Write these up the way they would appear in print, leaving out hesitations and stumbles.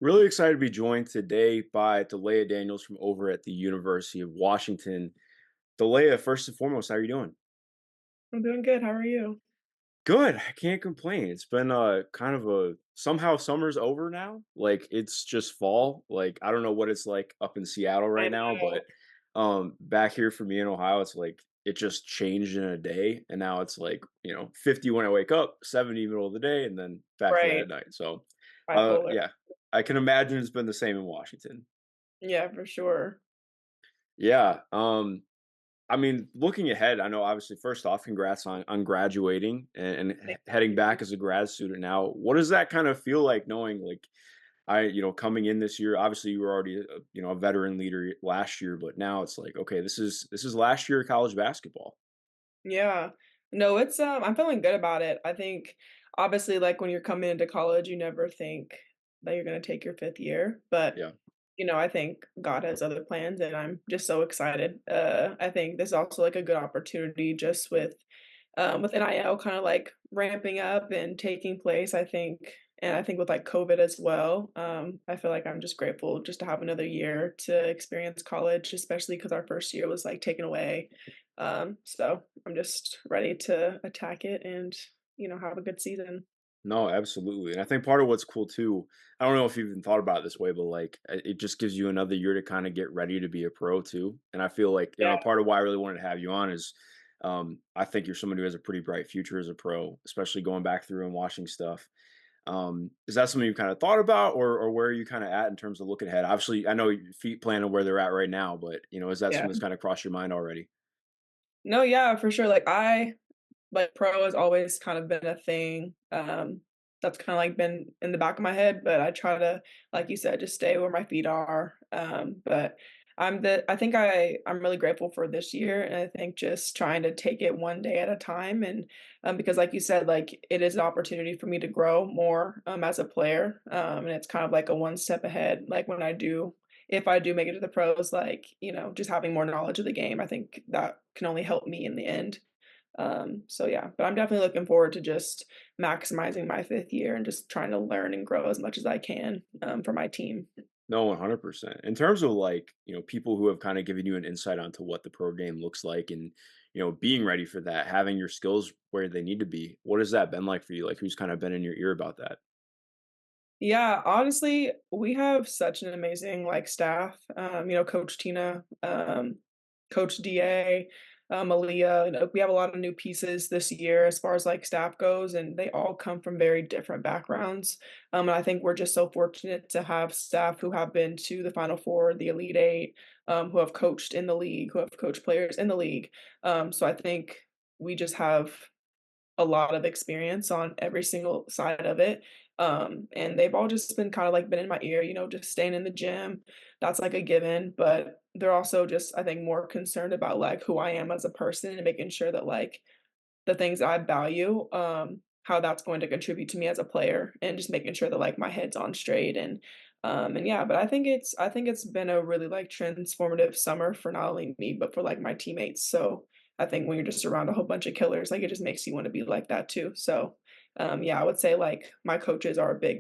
Really excited to be joined today by Dalayah Daniels from over at the University of Washington. Dalayah, first and foremost, how are you doing? I'm doing good. How are you? Good. I can't complain. It's been kind of a somehow summer's over now. Like it's just fall. Like I don't know what it's like up in Seattle I right now, know. but back here for me in Ohio, it's like it just changed in a day and now it's like, 50 when I wake up, 70 middle of the day and then back to that Right. at night. So, Bipolar. yeah. I can imagine it's been the same in Washington. Yeah, for sure. Yeah. I mean, looking ahead, I know obviously first off, congrats on graduating and Thank heading you. back as a grad student now. What does that kind of feel like knowing like coming in this year, obviously you were already a veteran leader last year, but now it's like, okay, this is last year of college basketball. Yeah. No, I'm feeling good about it. I think obviously like when you're coming into college, you never think that you're gonna take your fifth year. But Yeah. I think God has other plans and I'm just so excited. I think this is also like a good opportunity just with NIL kind of like ramping up and taking place, I think. And I think with like COVID as well, I feel like I'm just grateful just to have another year to experience college, especially because our first year was like taken away. So I'm just ready to attack it and, have a good season. No, absolutely. And I think part of what's cool too, I don't know if you've even thought about it this way, but like it just gives you another year to kind of get ready to be a pro too. And I feel like, Yeah. part of why I really wanted to have you on is I think you're someone who has a pretty bright future as a pro, especially going back through and watching stuff. Is that something you kind of thought about or where are you kind of at in terms of looking ahead? Obviously, I know your feet plan on where they're at right now, but is that Yeah. something that's kind of crossed your mind already? No, yeah, for sure. Like pro has always kind of been a thing, that's kinda, like, been in the back of my head, but I try to, like you said, just stay where my feet are, but I think I'm really grateful for this year, and I think just trying to take it one day at a time, and, because like you said, like, it is an opportunity for me to grow more, as a player, and it's kind of like a one step ahead, like, if I do make it to the pros, like, just having more knowledge of the game, I think that can only help me in the end. So yeah, but I'm definitely looking forward to just maximizing my fifth year and just trying to learn and grow as much as I can for my team. No, 100%. In terms of like, people who have kind of given you an insight onto what the pro game looks like and, being ready for that, having your skills where they need to be. What has that been like for you? Like who's kind of been in your ear about that? Yeah, honestly, we have such an amazing like staff. Coach Tina, Coach DA, Aaliyah. We have a lot of new pieces this year as far as like staff goes, and they all come from very different backgrounds. And I think we're just so fortunate to have staff who have been to the Final Four, the Elite Eight, who have coached in the league, who have coached players in the league. So I think we just have a lot of experience on every single side of it. And they've all just been kind of like been in my ear, just staying in the gym. That's like a given, but they're also just, I think, more concerned about like who I am as a person and making sure that like the things I value, how that's going to contribute to me as a player and just making sure that like my head's on straight and yeah, but I think it's been a really like transformative summer for not only me, but for like my teammates. So I think when you're just around a whole bunch of killers, like it just makes you want to be like that too. So yeah, I would say like my coaches are a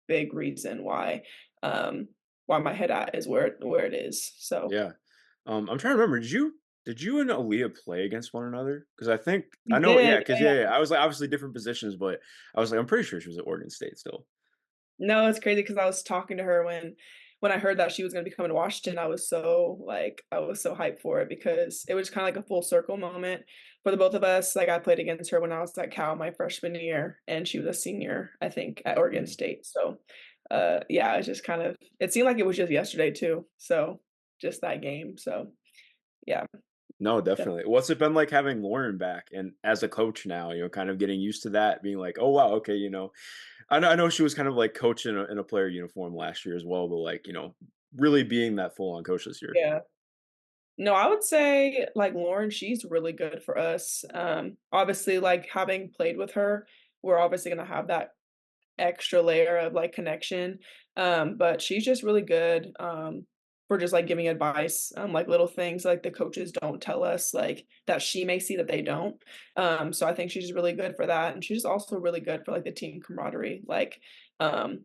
big reason why my head at is where it is. So Yeah. I'm trying to remember. Did you and Aaliyah play against one another? Because I think we I know, yeah, did. because yeah, I was like obviously different positions, but I was like, I'm pretty sure she was at Oregon State still. No, it's crazy because I was talking to her when I heard that she was gonna be coming to Washington, I was so hyped for it because it was kinda like a full circle moment for the both of us. Like, I played against her when I was at Cal my freshman year, and she was a senior, I think, at Oregon Mm. State. So, yeah, it's just kind of it seemed like it was just yesterday too, so just that game. So, yeah, No, def definitely. What's it been like having Lauren back and as a coach now, kind of getting used to that, being like, oh wow, okay, I know she was kind of like coaching in a player uniform last year as well, but like, really being that full on coach this year. yeah. No, I would say, like, Lauren, she's really good for us. Obviously, like, having played with her, we're obviously gonna have that extra layer of, like, connection, but she's just really good, for just, like, giving advice, like, little things, like, the coaches don't tell us, like, that she may see that they don't, so I think she's really good for that, and she's also really good for, like, the team camaraderie, like,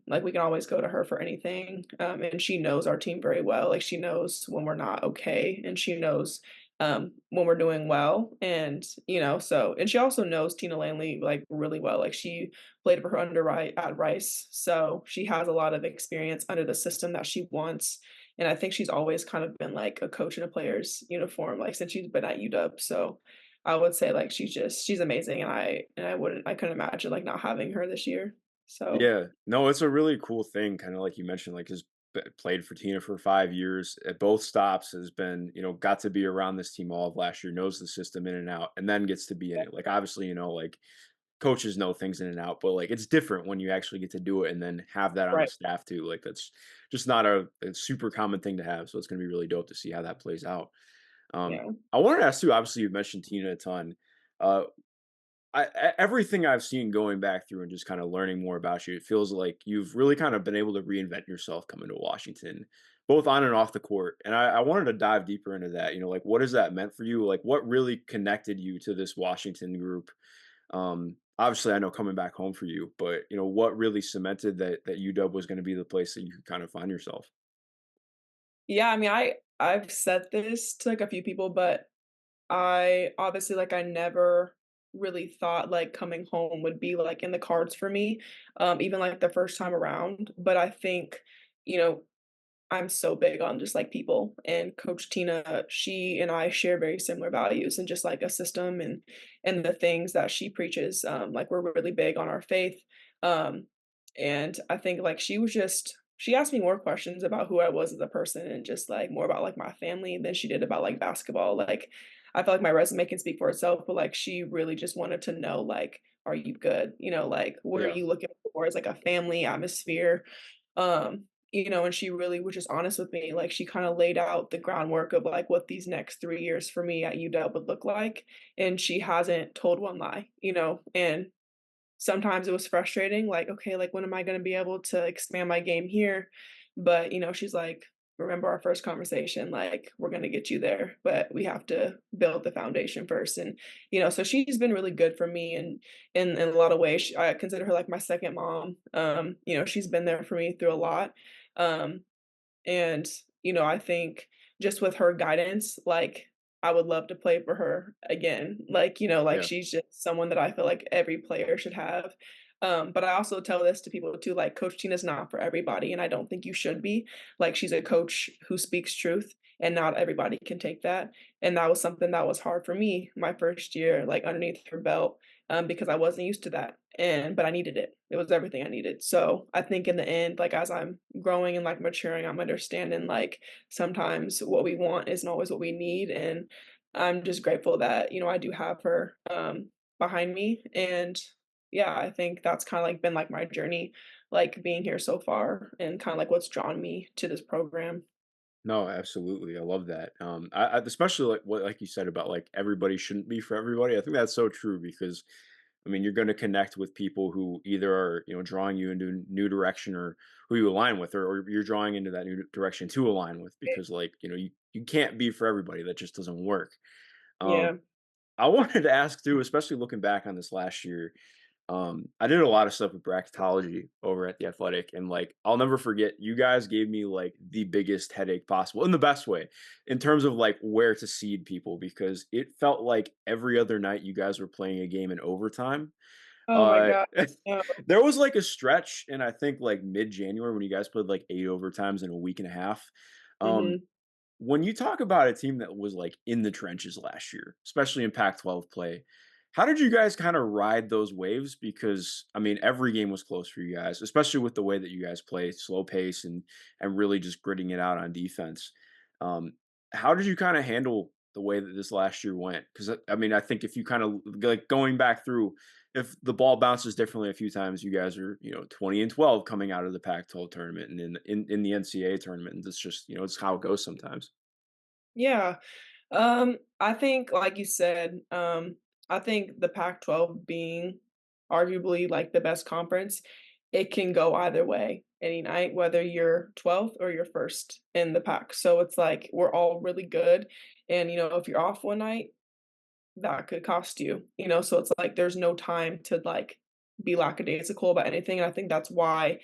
Like, we can always go to her for anything, and she knows our team very well, like, she knows when we're not okay, and she knows, when we're doing well, and, so and she also knows Tina Langley, like, really well, like, she played for her under at Rice, so she has a lot of experience under the system that she wants, and I think she's always kind of been, like, a coach in a player's uniform, like, since she's been at UW, so I would say, like, she's amazing, and I couldn't imagine, like, not having her this year, so Yeah. No, it's a really cool thing, kinda like you mentioned, like, has played for Tina for 5 years at both stops, has been, got to be around this team all of last year, knows the system in and out, and then gets to be in yeah, it. Like, obviously, like, coaches know things in and out, but, like, it's different when you actually get to do it and then have that on the right, staff too. Like, that's just not a super common thing to have, so it's gonna be really dope to see how that plays out. yeah. I wanted to ask too, obviously, you mentioned Tina a ton. Uh, everything I've seen going back through and just kind of learning more about you, it feels like you've really kind of been able to reinvent yourself coming to Washington, both on and off the court. And I wanted to dive deeper into that. Like what has that meant for you? Like what really connected you to this Washington group? Obviously, I know coming back home for you, but what really cemented that UW was going to be the place that you could kind of find yourself? Yeah, I mean, I've said this to, like, a few people, but I obviously, like, I never really thought, like, coming home would be, like, in the cards for me, even, like, the first time around, but I think, you know, I'm so big on just, like, people, and Coach Tina, she and I share very similar values and just, like, a system and the things that she preaches, like, we're really big on our faith, um, and I think, like, she asked me more questions about who I was as a person and just, like, more about, like, my family than she did about, like, basketball, like, I feel like my resume can speak for itself, but, like, she really just wanted to know, like, "Are you good?" Like, "What are Yeah, you looking for as, like, a family atmosphere?" And she really was just honest with me, like, she kinda laid out the groundwork of, like, what these next 3 years for me at UW would look like, and she hasn't told one lie, and sometimes it was frustrating, like, "Okay, like, when am I gonna be able to expand my game here?" But, she's like, "Remember our first conversation, like, we're gonna get you there, but we have to build the foundation first." And, so she's been really good for me and in a lot of ways. I consider her like my second mom. She's been there for me through a lot. Um, and, I think just with her guidance, like, I would love to play for her again. Like, like yeah, she's just someone that I feel like every player should have. But I also tell this to people too, like Coach Tina's not for everybody, and I don't think you should be. Like she's a coach who speaks truth, and not everybody can take that. And that was something that was hard for me my first year, like underneath her belt, because I wasn't used to that. But I needed it. It was everything I needed. So I think in the end, like as I'm growing and like maturing, I'm understanding like sometimes what we want isn't always what we need. And I'm just grateful that, I do have her behind me. And yeah, I think that's kind of like been like my journey, like being here so far and kind of like what's drawn me to this program. no, absolutely. I love that. Especially like you said about like everybody shouldn't be for everybody. I think that's so true because I mean, you're going to connect with people who either are, drawing you into a new direction or who you align with, or you're drawing into that new direction to align with because like, you can't be for everybody. That just doesn't work. Um, Yeah. I wanted to ask too, especially looking back on this last year, I did a lot of stuff with bracketology over at the Athletic, and like I'll never forget, you guys gave me like the biggest headache possible in the best way, in terms of like where to seed people because it felt like every other night you guys were playing a game in overtime. Oh my Uh, God. No. there was like a stretch, and I think like mid January when you guys played like 8 overtimes in a week and a half. Um, Hmm. when you talk about a team that was, like, in the trenches last year, especially in Pac-12 play, how did you guys kinda ride those waves? Because, I mean, every game was close for you guys, especially with the way that you guys play, slow pace and really just gritting it out on defense. Um, how did you kinda handle the way that this last year went? Because I mean, I think if you kinda like, going back through, if the ball bounces differently a few times, you guys are, 20 and 12 coming out of the Pac-12 tournament and in the NCAA tournament, and it's just, it's how it goes sometimes. Yeah. I think, like you said, I think the Pac-12 being arguably like the best conference, it can go either way any night, whether you're 12th or you're first in the pack. So it's like we're all really good. And, if you're off one night, that could cost you, so it's like there's no time to like be lackadaisical about anything, and I think that's why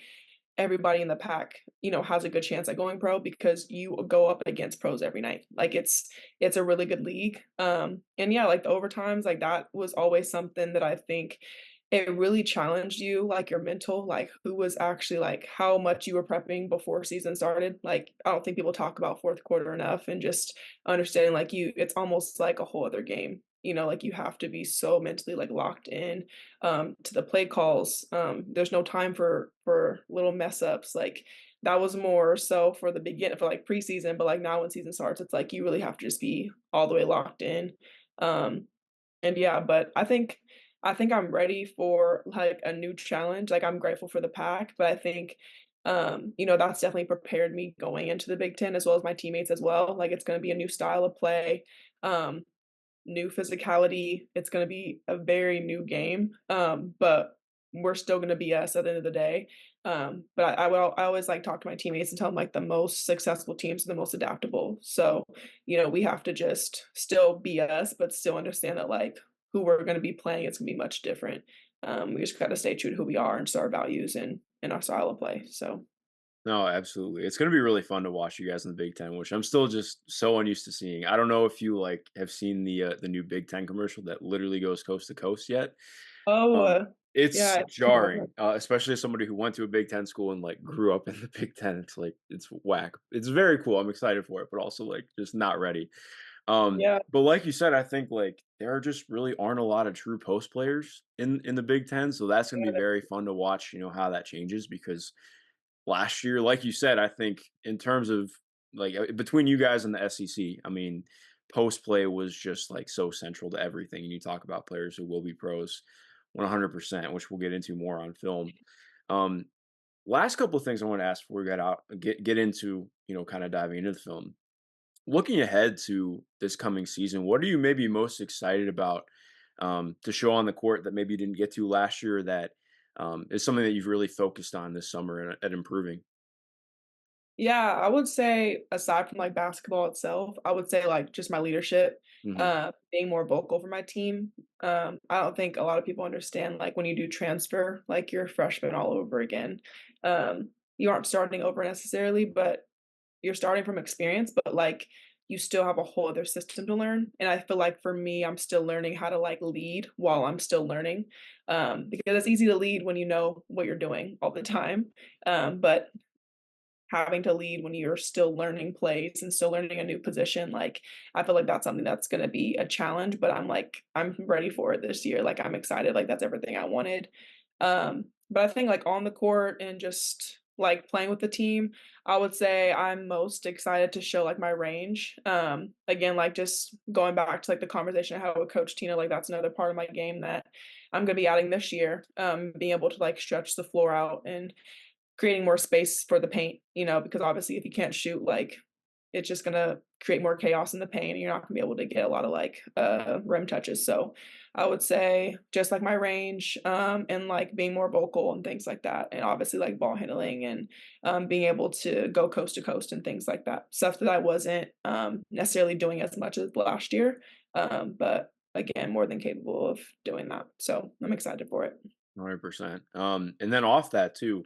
everybody in the pack, has a good chance at going pro because you go up against pros every night. Like it's a really good league. And yeah, like the overtimes, like that was always something that I think it really challenged you, like your mental, like who was actually like how much you were prepping before season started. Like I don't think people talk about fourth quarter enough and just understanding like it's almost like a whole other game. Like you have to be so mentally like locked in to the play calls. There's no time for little mess ups. Like that was more so for the beginning for like preseason, but like now when season starts, it's like you really have to just be all the way locked in. Um, and yeah, but I think I'm ready for like a new challenge. Like I'm grateful for the pack, but I think that's definitely prepared me going into the Big Ten as well as my teammates as well. Like it's gonna be a new style of play. Um, New physicality. It's gonna be a very new game, but we're still gonna be us at the end of the day. But I always like talk to my teammates and tell them like the most successful teams are the most adaptable. So, we have to just still be us, but still understand that like who we're gonna be playing is gonna be much different. We just gotta stay true to who we are and to our values and our style of play. So No, absolutely. It's gonna be really fun to watch you guys in the Big Ten, which I'm still just so unused to seeing. I don't know if you like have seen the new Big Ten commercial that literally goes coast to coast yet. oh, Um, yeah, it's I think about that. jarring, especially as somebody who went to a Big Ten school and like grew up in the Big Ten. It's like it's whack. It's very cool. I'm excited for it, but also like just not ready. Yeah, But like you said, I think like there just really aren't a lot of true post players in the Big Ten, so that's gonna be yeah, very fun to watch. How that changes because last year, like you said, I think in terms of like between you guys and the SEC, I mean, post play was just like so central to everything. And you talk about players who will be pros 100%, which we'll get into more on film. Um, Last couple of things I want to ask before we get into, kind of diving into the film. Looking ahead to this coming season, what are you maybe most excited about to show on the court that maybe you didn't get to last year that is something that you've really focused on this summer at improving? Yeah, I would say aside from like basketball itself, I would say like just my leadership, Mhm. being more vocal for my team. I don't think a lot of people understand like when you do transfer, like you're a freshman all over again. You aren't starting over necessarily, but you're starting from experience, but like you still have a whole other system to learn. And I feel like for me, I'm still learning how to like lead while I'm still learning. Because it's easy to lead when you know what you're doing all the time. But having to lead when you're still learning plays and still learning a new position, like, I feel like that's something that's gonna be a challenge, but I'm ready for it this year, like, I'm excited, like, that's everything I wanted. But I think, like, on the court and just, like, playing with the team, I would say I'm most excited to show, like, my range. Again, like, just going back to, like, the conversation I had with Coach Tina, like, that's another part of my game that I'm gonna be adding this year, being able to, like, stretch the floor out and creating more space for the paint, because obviously if you can't shoot, like, it's just gonna create more chaos in the paint, and you're not gonna be able to get a lot of, like, rim touches, so I would say just, like, my range, and, like, being more vocal and things like that, and obviously, like, ball handling and, being able to go coast to coast and things like that. Stuff that I wasn't, necessarily doing as much as last year, but again, more than capable of doing that, so I'm excited for it. 100%. And then off that too,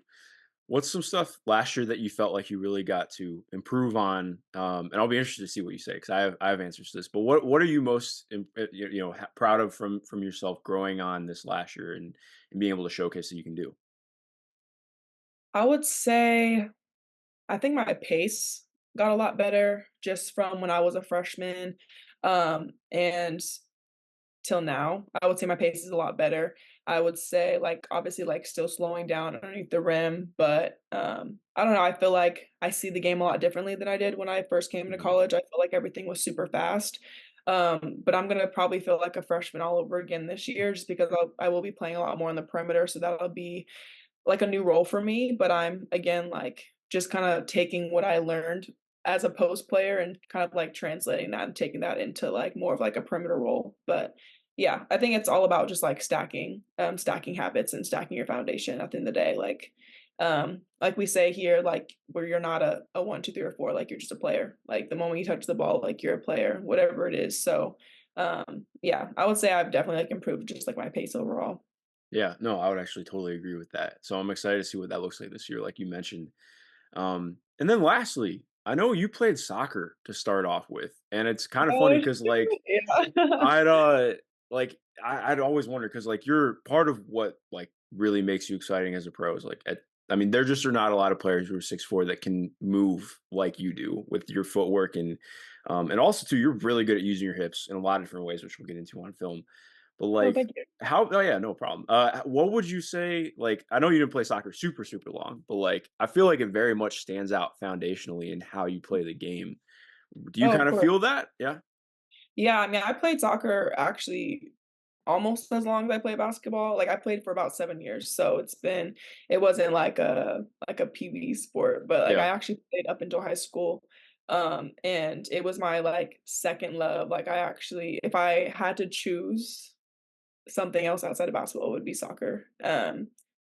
what's some stuff last year that you felt like you really got to improve on? And I'll be interested to see what you say because I have answers to this. But what are you most proud of from yourself growing on this last year and being able to showcase that you can do? I would say I think my pace got a lot better just from when I was a freshman, and till now. I would say my pace is a lot better. I would say, like, obviously, like, still slowing down underneath the rim, but, I don't know, I feel like I see the game a lot differently than I did when I first came into Mhm. college. I feel like everything was super fast, but I'm gonna probably feel like a freshman all over again this year just because I will be playing a lot more on the perimeter, so that'll be like a new role for me, but I'm again like just kind of taking what I learned as a post player and kind of like translating that and taking that into like more of like a perimeter role. But yeah, I think it's all about just like stacking habits and stacking your foundation at the end of the day. Like we say here, like where you're not a one, two, three, or four, like you're just a player. Like the moment you touch the ball, like you're a player, whatever it is. So yeah, I would say I've definitely like improved just like my pace overall. Yeah, no, I would actually totally agree with that. So I'm excited to see what that looks like this year, like you mentioned. And then lastly, I know you played soccer to start off with, and it's kind of funny Oh, because like yeah. I'd like I'd always wonder because like you're part of what like really makes you exciting as a pro is like I mean, there just are not a lot of players who are 6'4" that can move like you do with your footwork and also too, you're really good at using your hips in a lot of different ways, which we'll get into on film. But Oh, like thank you. how oh yeah, no problem. What would you say like I know you didn't play soccer super, super long, but like I feel like it very much stands out foundationally in how you play the game. Do you Oh, of kind of course. feel that? Yeah. Yeah, I mean, I played soccer actually almost as long as I played basketball. Like I played for about 7 years, so it wasn't like a PE sport, but like I Yeah. actually played up until high school. And it was my like second love. Like I actually if I had to choose something else outside of basketball would be soccer.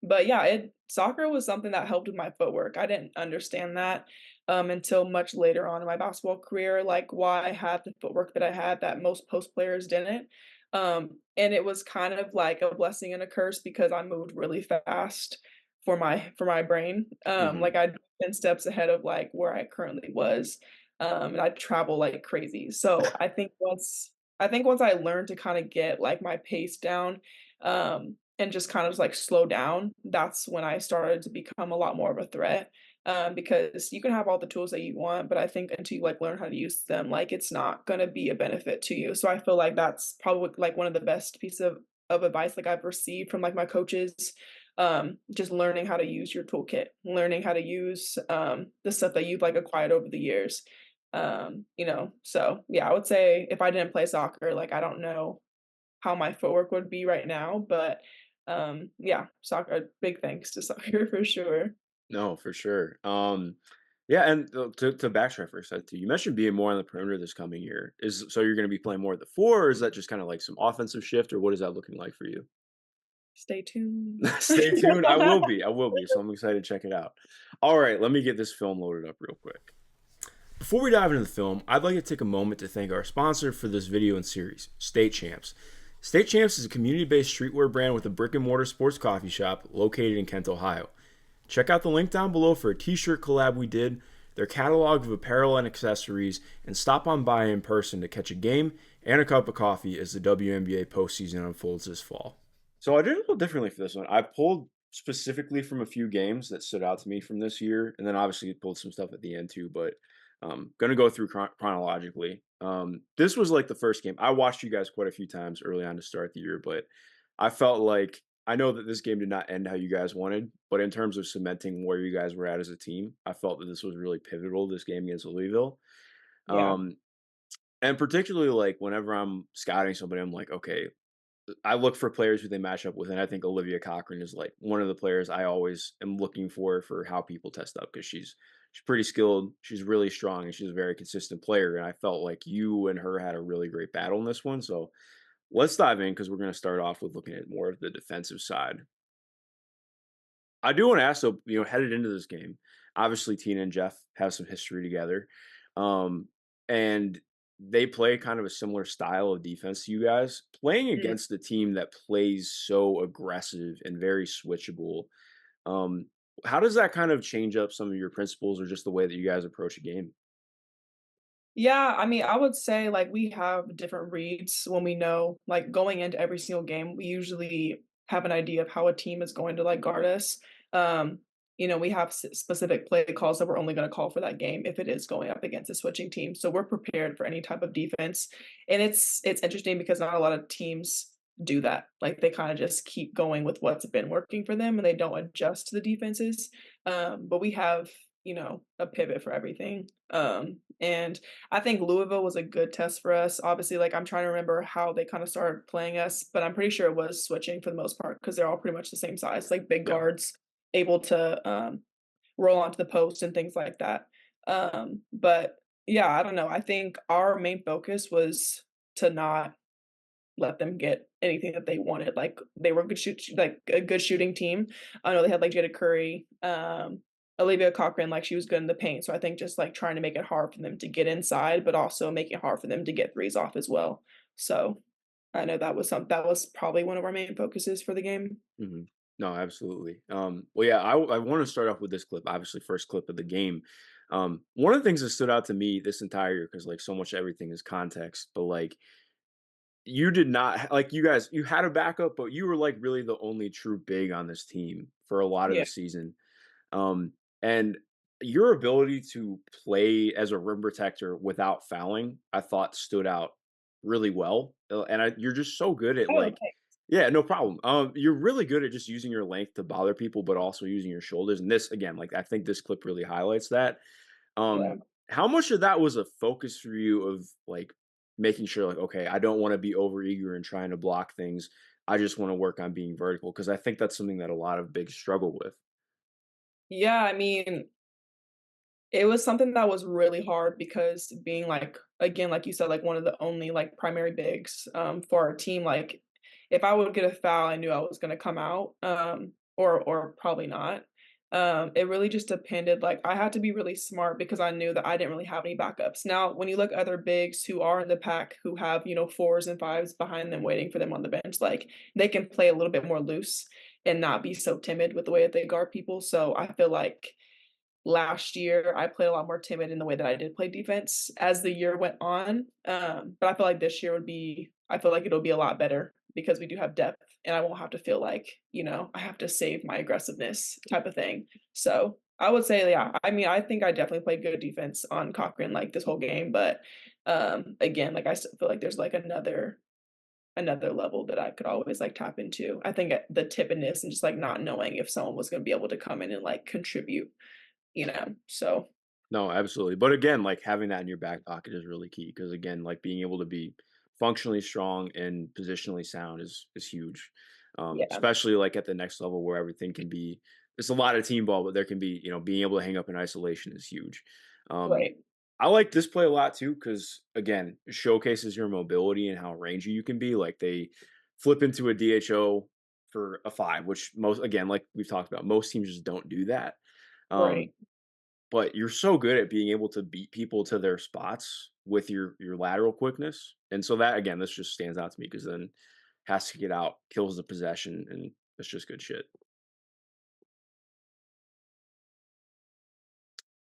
But yeah, soccer was something that helped with my footwork. I didn't understand that until much later on in my basketball career, like why I had the footwork that I had that most post players didn't. And it was kind of like a blessing and a curse because I moved really fast for my brain. Mhm. Like I'd 10 steps ahead of like where I currently was. And I'd travel like crazy. So I think once I learned to kinda get, like, my pace down, and just kind of, like, slow down, that's when I started to become a lot more of a threat, because you can have all the tools that you want, but I think until you, like, learn how to use them, like, it's not gonna be a benefit to you, so I feel like that's probably, like, one of the best piece of advice, like, I've received from, like, my coaches, just learning how to use your toolkit, learning how to use, the stuff that you've, like, acquired over the years. So yeah, I would say if I didn't play soccer, like I don't know how my footwork would be right now, but yeah, soccer, big thanks to soccer for sure. No, for sure. Yeah, and to backtrack for a second, too, you mentioned being more on the perimeter this coming year. Is so you're going to be playing more at the four, or is that just kind of like some offensive shift, or what is that looking like for you? Stay tuned. Stay tuned. I will be. I will be. So I'm excited to check it out. All right, let me get this film loaded up real quick. Before we dive into the film, I'd like to take a moment to thank our sponsor for this video and series, State Champs. State Champs is a community based streetwear brand with a brick and mortar sports coffee shop located in Kent, Ohio. Check out the link down below for a t shirt collab we did, their catalog of apparel and accessories, and stop on by in person to catch a game and a cup of coffee as the WNBA postseason unfolds this fall. So I did a little differently for this one. I pulled specifically from a few games that stood out to me from this year, and then obviously pulled some stuff at the end too. But going to go through chronologically. This was like the first game. I watched you guys quite a few times early on to start the year, but I felt like I know that this game did not end how you guys wanted, but in terms of cementing where you guys were at as a team, I felt that this was really pivotal. This game against Louisville, Yeah. um, and particularly like whenever I'm scouting somebody, I'm like, okay, I look for players who they match up with, and I think Olivia Cochran is like one of the players I always am looking for how people test up because she's pretty skilled, she's really strong, and she's a very consistent player. And I felt like you and her had a really great battle in this one. So let's dive in because we're going to start off with looking at more of the defensive side. I do want to ask, so headed into this game, obviously Tina and Jeff have some history together, um, and they play kind of a similar style of defense to you guys. Playing Mm. against a team that plays so aggressive and very switchable, um, how does that kind of change up some of your principles or just the way that you guys approach a game? Yeah, I mean, I would say like we have different reads when we know, like going into every single game, we usually have an idea of how a team is going to like guard us. Um, we have specific play calls that we're only going to call for that game if it is going up against a switching team. So we're prepared for any type of defense. And it's interesting because not a lot of teams do that. Like they kind of just keep going with what's been working for them and they don't adjust to the defenses. But we have, a pivot for everything. And I think Louisville was a good test for us. Obviously, like I'm trying to remember how they kind of started playing us, but I'm pretty sure it was switching for the most part because they're all pretty much the same size, like big Yeah, guards able to roll onto the post and things like that. But yeah, I don't know. I think our main focus was to not let them get anything that they wanted. Like they were like a good shooting team. I know they had like Jada Curry, Olivia Cochran, like she was good in the paint. So I think just like trying to make it hard for them to get inside, but also making it hard for them to get threes off as well. So I know that was probably one of our main focuses for the game. Hmm. No, absolutely. Well, yeah, I want to start off with this clip. Obviously, first clip of the game. One of the things that stood out to me this entire year, because like so much everything is context, but like you did not like you guys you had a backup, but you were like really the only true big on this team for a lot of Yeah. the season. Um, and your ability to play as a rim protector without fouling, I thought stood out really well. You're just so good at Oh, like, okay. yeah, no problem. You're really good at just using your length to bother people, but also using your shoulders. And this, again, like I think this clip really highlights that. Yeah. How much of that was a focus for you of like making sure, like, okay, I don't want to be over eager and trying to block things. I just want to work on being vertical because I think that's something that a lot of bigs struggle with. Yeah, I mean, it was something that was really hard because being like again, like you said, like one of the only like primary bigs for our team, like if I would get a foul, I knew I was gonna come out, or probably not. It really just depended. Like I had to be really smart because I knew that I didn't really have any backups. Now, when you look at other bigs who are in the pack who have, fours and fives behind them waiting for them on the bench, like they can play a little bit more loose and not be so timid with the way that they guard people. So I feel like last year, I played a lot more timid in the way that I did play defense as the year went on, but I feel like this year would be I feel like it'll be a lot better because we do have depth, and I won't have to feel like, I have to save my aggressiveness type of thing. So, I would say, yeah, I mean, I think I definitely played good defense on Cochran, like, this whole game, but, again, like, I still feel like there's, like, another level that I could always, like, tap into. I think, the timidness and just, like, not knowing if someone was gonna be able to come in and, like, contribute. So No, absolutely. But again, like having that in your back pocket is really key because again, like being able to be functionally strong and positionally sound is huge. yeah, Especially like at the next level where everything can be it's a lot of team ball, but there can be, being able to hang up in isolation is huge. Um, right, I like this play a lot too, because again, it showcases your mobility and how rangy you can be. Like they flip into a DHO for a five, which most again, like we've talked about, most teams just don't do that. Um, right. but you're so good at being able to beat people to their spots with your lateral quickness, and so that again, this just stands out to me because then has to get out, kills the possession, and it's just good shit.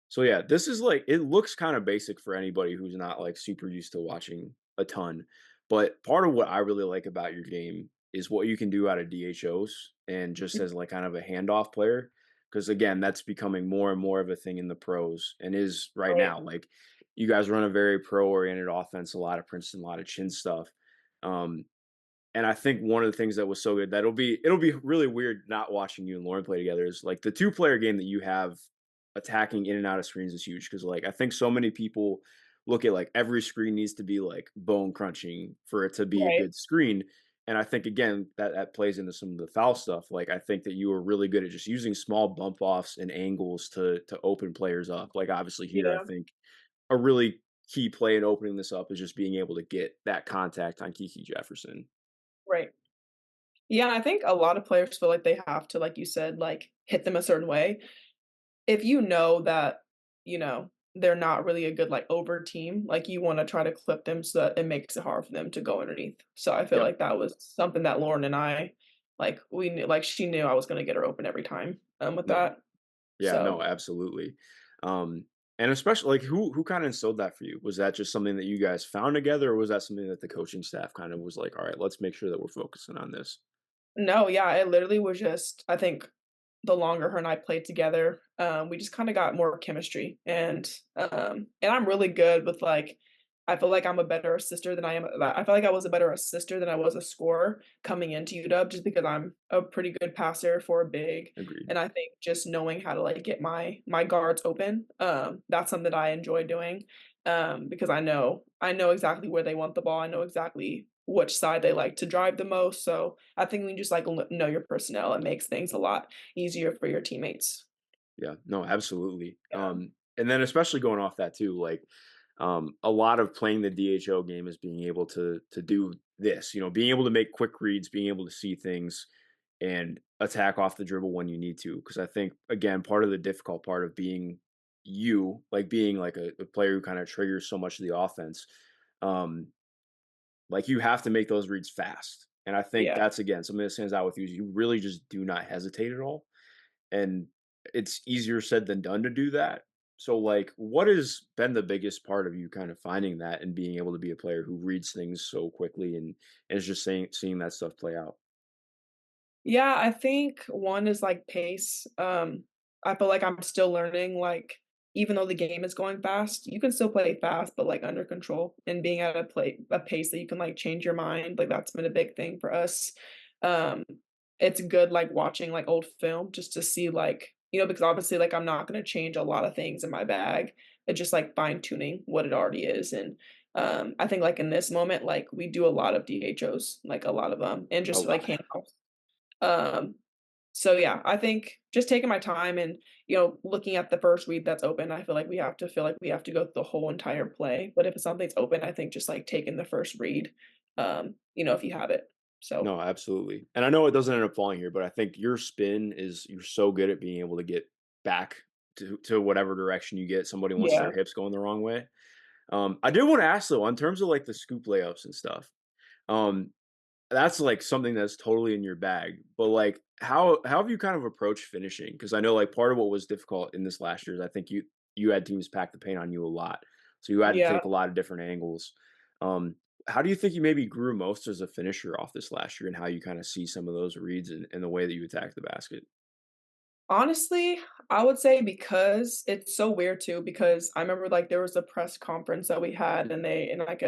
So yeah, this is like it looks kind of basic for anybody who's not like super used to watching a ton. But part of what I really like about your game is what you can do out of DHOs and just as like kind of a handoff player. Because again, that's becoming more and more of a thing in the pros and is right Right, now. Like you guys run a very pro oriented offense, a lot of Princeton, a lot of chin stuff. Um, and I think one of the things that was so good that it'll be really weird not watching you and Lauren play together is like the two-player game that you have attacking in and out of screens is huge because like I think so many people look at like every screen needs to be like bone crunching for it to be a right, good screen. And I think again that plays into some of the foul stuff. Like I think that you were really good at just using small bump offs and angles to open players up. Like obviously here I yeah, think a really key play in opening this up is just being able to get that contact on Kiki Jefferson. right. Yeah, I think a lot of players feel like they have to, like you said, like, hit them a certain way. If you know that, they're not really a good, like, over team, like, you wanna try to clip them so that it makes it hard for them to go underneath. So I feel Yep. like that was something that Lauren and I, like, we knew like, she knew I was gonna get her open every time, with No. that. Yeah, no, So absolutely. Um, and especially like who kind of instilled that for you? Was that just something that you guys found together, or was that something that the coaching staff kind of was like, all right, let's make sure that we're focusing on this? no, yeah, it literally was just I think the longer her and I played together, we just kinda got more chemistry, and I'm really good with, like I feel like I'm a better assister than I feel like I was a better assister than I was a scorer coming into UW just because I'm a pretty good passer for a big, Agreed. and I think just knowing how to, like, get my guards open, that's something that I enjoy doing, because I know exactly where they want the ball, I know exactly which side they like to drive the most, so I think when you just, like, know your personnel, it makes things a lot easier for your teammates. Yeah, no, absolutely. Yeah. And then especially going off that too, like a lot of playing the DHO game is being able to do this, being able to make quick reads, being able to see things and attack off the dribble when you need to. Because I think again, part of the difficult part of being you, like being like a player who kind of triggers so much of the offense, um, Like, you have to make those reads fast, and I think Yeah. that's, again, something that stands out with you is you really just do not hesitate at all, and it's easier said than done to do that. So, like, what has been the biggest part of you kind of finding that and being able to be a player who reads things so quickly and is just seeing that stuff play out? Yeah, I think one is, like, pace. I feel like I'm still learning, like, even though the game is going fast, you can still play fast, but, like, under control and being at a pace that you can, like, change your mind, like, that's been a big thing for us. Um, it's good, like, watching, like, old film just to see, like, because obviously, like, I'm not gonna change a lot of things in my bag. It's just, like, fine tuning what it already is, and, I think, like, in this moment, like, we do a lot of DHOs, like, a lot of them, and Oh, just, like, wow. handoffs. Um, so yeah, I think just taking my time and, looking at the first read that's open, I feel like we have to go through the whole entire play, but if something's open, I think just, like, taking the first read, if you have it. So, No, absolutely. And I know it doesn't end up falling here, but I think your spin is you're so good at being able to get back to whatever direction you get somebody wants yeah, their hips going the wrong way. I did want to ask though, in terms of like the scoop layups and stuff. Um, that's like something that's totally in your bag. But like, how have you kind of approached finishing? Because I know like part of what was difficult in this last year is I think you had teams pack the paint on you a lot, so you had to yeah. take a lot of different angles. Um, how do you think you maybe grew most as a finisher off this last year, and how you kind of see some of those reads and the way that you attack the basket? Honestly, I would say because it's so weird too, because I remember, like, there was a press conference that we had and like,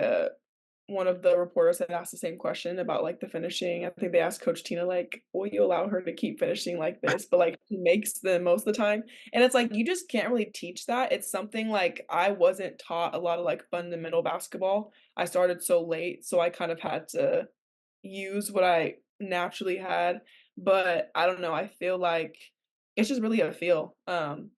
one of the reporters had asked the same question about, like, the finishing. I think they asked Coach Tina, like, "Will you allow her to keep finishing like this?" But, like, she makes them most of the time, and it's like, you just can't really teach that. It's something, like, I wasn't taught a lot of, like, fundamental basketball. I started so late, so I kind of had to use what I naturally had, but I don't know, I feel like it's just really a feel,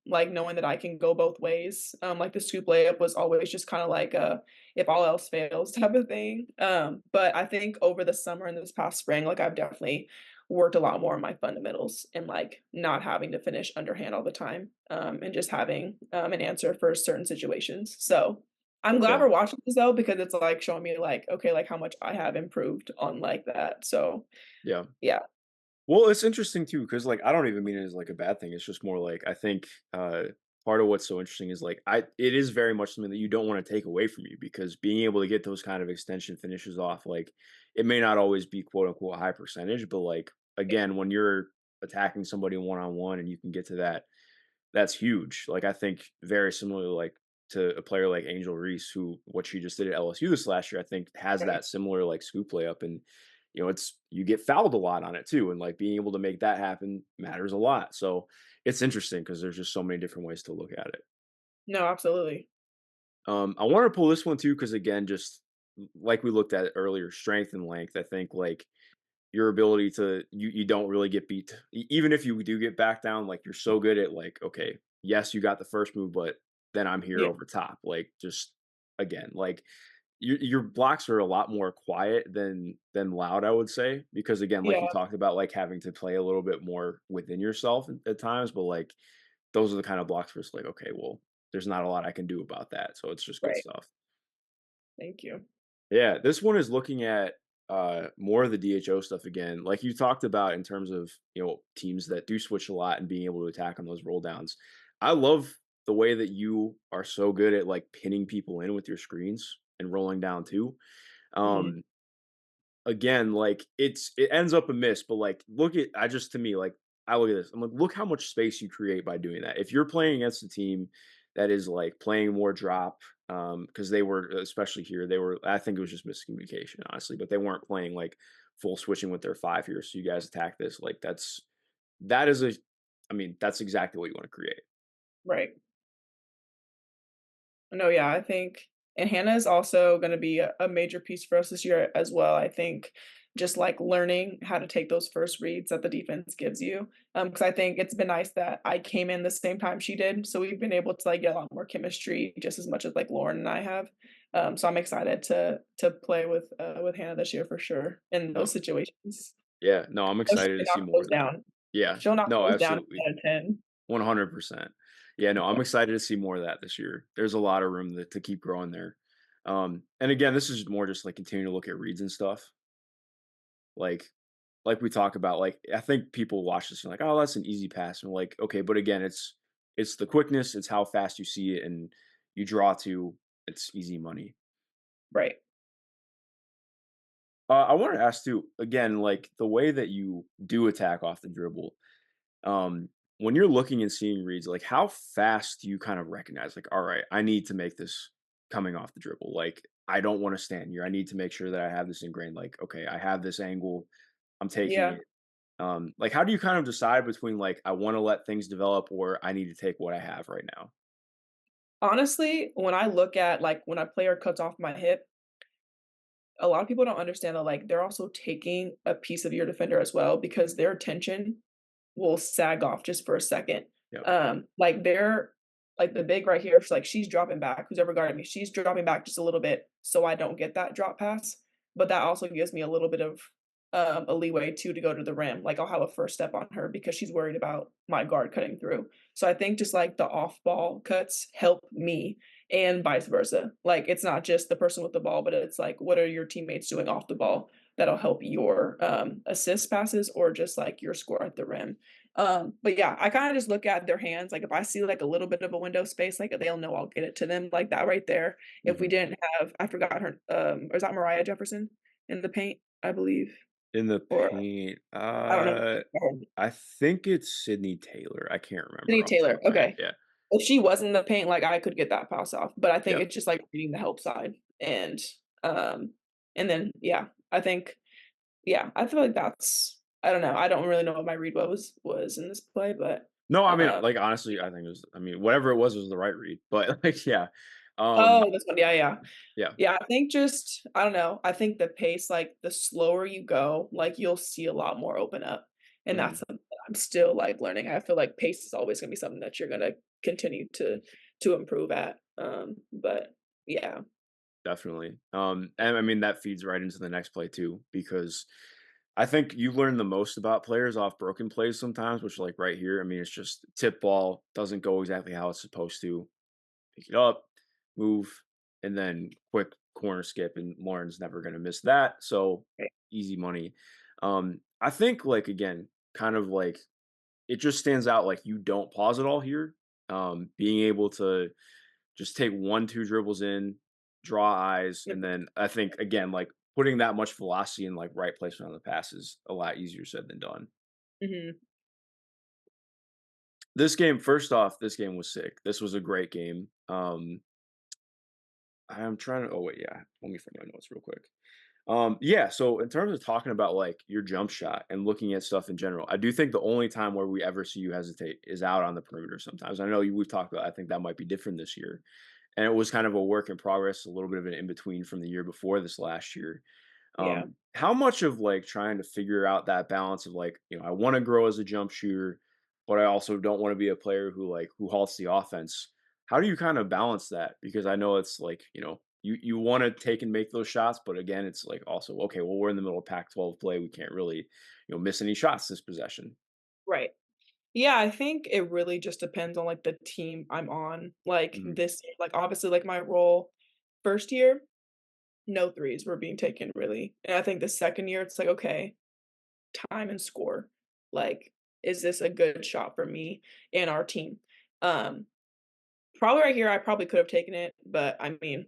like, knowing that I can go both ways, like, the scoop layup was always just kinda like a if all else fails type of thing, but I think over the summer and this past spring, like, I've definitely worked a lot more on my fundamentals and, like, not having to finish underhand all the time, and just having, an answer for certain situations, so I'm glad Yeah, we're watching this though because it's, like, showing me, like, okay, like, how much I have improved on, like, that, so, yeah. yeah. Well, it's interesting too, because like I don't even mean it as like a bad thing. It's just more like I think part of what's so interesting is like it is very much something that you don't want to take away from you because being able to get those kind of extension finishes off, like it may not always be quote unquote high percentage, but like again, when you're attacking somebody one on one and you can get to that, that's huge. Like I think very similarly like to a player like Angel Reese, who what she just did at LSU this last year, I think has Right, that similar like scoop layup and it's you get fouled a lot on it too, and like being able to make that happen matters a lot. So it's interesting because there's just so many different ways to look at it. no, absolutely. I want to pull this one too because again, just like we looked at earlier, strength and length. I think like your ability to you don't really get beat even if you do get back down. Like you're so good at like okay, yes, you got the first move, but then I'm here Yeah, over top. Like just again, like your blocks are a lot more quiet than loud, I would say, because again, like you yeah, talked about, like having to play a little bit more within yourself at times, but like those are the kind of blocks where it's like, okay, well, there's not a lot I can do about that. So it's just good right. stuff. Thank you. Yeah, this one is looking at more of the DHO stuff again. Like you talked about in terms of, teams that do switch a lot and being able to attack on those roll downs. I love the way that you are so good at like pinning people in with your screens and rolling down too. Mhm. Um, Again, like, it ends up a miss, but, like, look at I just to me, like, I look at this, I'm like, "Look how much space you create by doing that." If you're playing against a team that is, like, playing more drop, because they were especially here, they were I think it was just miscommunication, honestly, but they weren't playing, like, full switching with their 5 here, so you guys attack this, like, that is a I mean, that's exactly what you wanna create. Right. No, yeah, I think and Hannah is also gonna be a major piece for us this year as well. I think just, like, learning how to take those first reads that the defense gives you, because I think it's been nice that I came in the same time she did, so we've been able to, like, get a lot more chemistry just as much as, like, Lauren and I have. So I'm excited to play with Hannah this year for sure in those No. situations. Yeah, no, I'm So she excited to see cannot more close of that. down. Yeah. She'll not No, close down absolutely. out of 10. 100%. Yeah, no, I'm Yeah. excited to see more of that this year. There's a lot of room to keep growing there. And again, this is more just like continuing to look at reads and stuff. Like like we talk about, like I think people watch this and like, oh, that's an easy pass. And we're like, okay, but again, it's the quickness, it's how fast you see it, and you draw to it's easy money. Right. I wanted to ask too, again, like the way that you do attack off the dribble, um, when you're looking and seeing reads, like how fast do you kind of recognize, like, all right, I need to make this coming off the dribble. Like, I don't want to stand here. I need to make sure that I have this ingrained. Like, okay, I have this angle, I'm taking Yeah. it. Like, how do you kind of decide between like I want to let things develop or I need to take what I have right now? Honestly, when I look at, like, when a player cuts off my hip, a lot of people don't understand that, like, they're also taking a piece of your defender as well because their attention will sag off just for a second. Yep. Like, they're like, the big right here, it's like she's dropping back, who's ever guarding me, she's dropping back just a little bit so I don't get that drop pass, but that also gives me a little bit of, a leeway too to go to the rim. Like, I'll have a first step on her because she's worried about my guard cutting through. So I think just, like, the off-ball cuts help me and vice versa. Like, it's not just the person with the ball, but it's like, what are your teammates doing off the ball that'll help your, assist passes or just, like, your score at the rim. But yeah, I kinda just look at their hands, like, if I see, like, a little bit of a window space, like, they'll know I'll get it to them, like that right there. If we Hmm. didn't have I forgot her, or is that Mariah Jefferson in the paint, I believe? In the Or paint, I don't know. I think it's Sydney Taylor. I can't Sydney remember off the top Taylor, of my head. okay. Yeah. If she was in the paint, like, I could get that pass off, but I think Yep. it's just, like, reading the help side, um, and then, yeah, I think yeah, I feel like that's I don't know, I don't really know what my read was in this play, but, No, I mean, uh like, honestly, I think it was I mean, whatever it was the right read, but, like, yeah. oh, this one, yeah, yeah. Yeah. Yeah, I think just I don't know, I think the pace, like, the slower you go, like, you'll see a lot more open up, and that's Mhm, something that I'm still, like, learning. I feel like pace is always gonna be something that you're gonna continue to improve at, but yeah, definitely. And I mean, that feeds right into the next play too, because I think you learn the most about players off broken plays sometimes, which, like, right here, I mean, it's just tip ball, doesn't go exactly how it's supposed to. Pick it up, move, and then quick corner skip, and Lauren's never gonna miss that, so right, easy money. I think, like, again, kind of like it just stands out like you don't pause at all here. Being able to just take 1, 2 dribbles in, draw eyes, yep, and then I think again, like putting that much velocity in like right placement on the pass is a lot easier said than done. mhm, This game, first off, this game was sick. This was a great game. I'm trying to. Oh wait, yeah. Let me find my notes real quick. Yeah, so in terms of talking about like your jump shot and looking at stuff in general, I do think the only time where we ever see you hesitate is out on the perimeter sometimes. I know we've talked about I think that might be different this year. And it was kind of a work in progress, a little bit of an in between from the year before this last year. yeah. How much of like trying to figure out that balance of like, I want to grow as a jump shooter, but I also don't want to be a player who like who halts the offense. How do you kind of balance that? Because I know it's like, you want to take and make those shots, but again, it's like also, okay, well, we're in the middle of Pac-12 play. We can't really, miss any shots this possession. Right. Yeah, I think it really just depends on, like, the team I'm on. Like, Hmm. this like, obviously, like, my role 1st year, no threes were being taken really, and I think the 2nd year, it's like, "Okay, time and score. Like, is this a good shot for me and our team?" Um, Probably right here, I probably could have taken it, but I mean,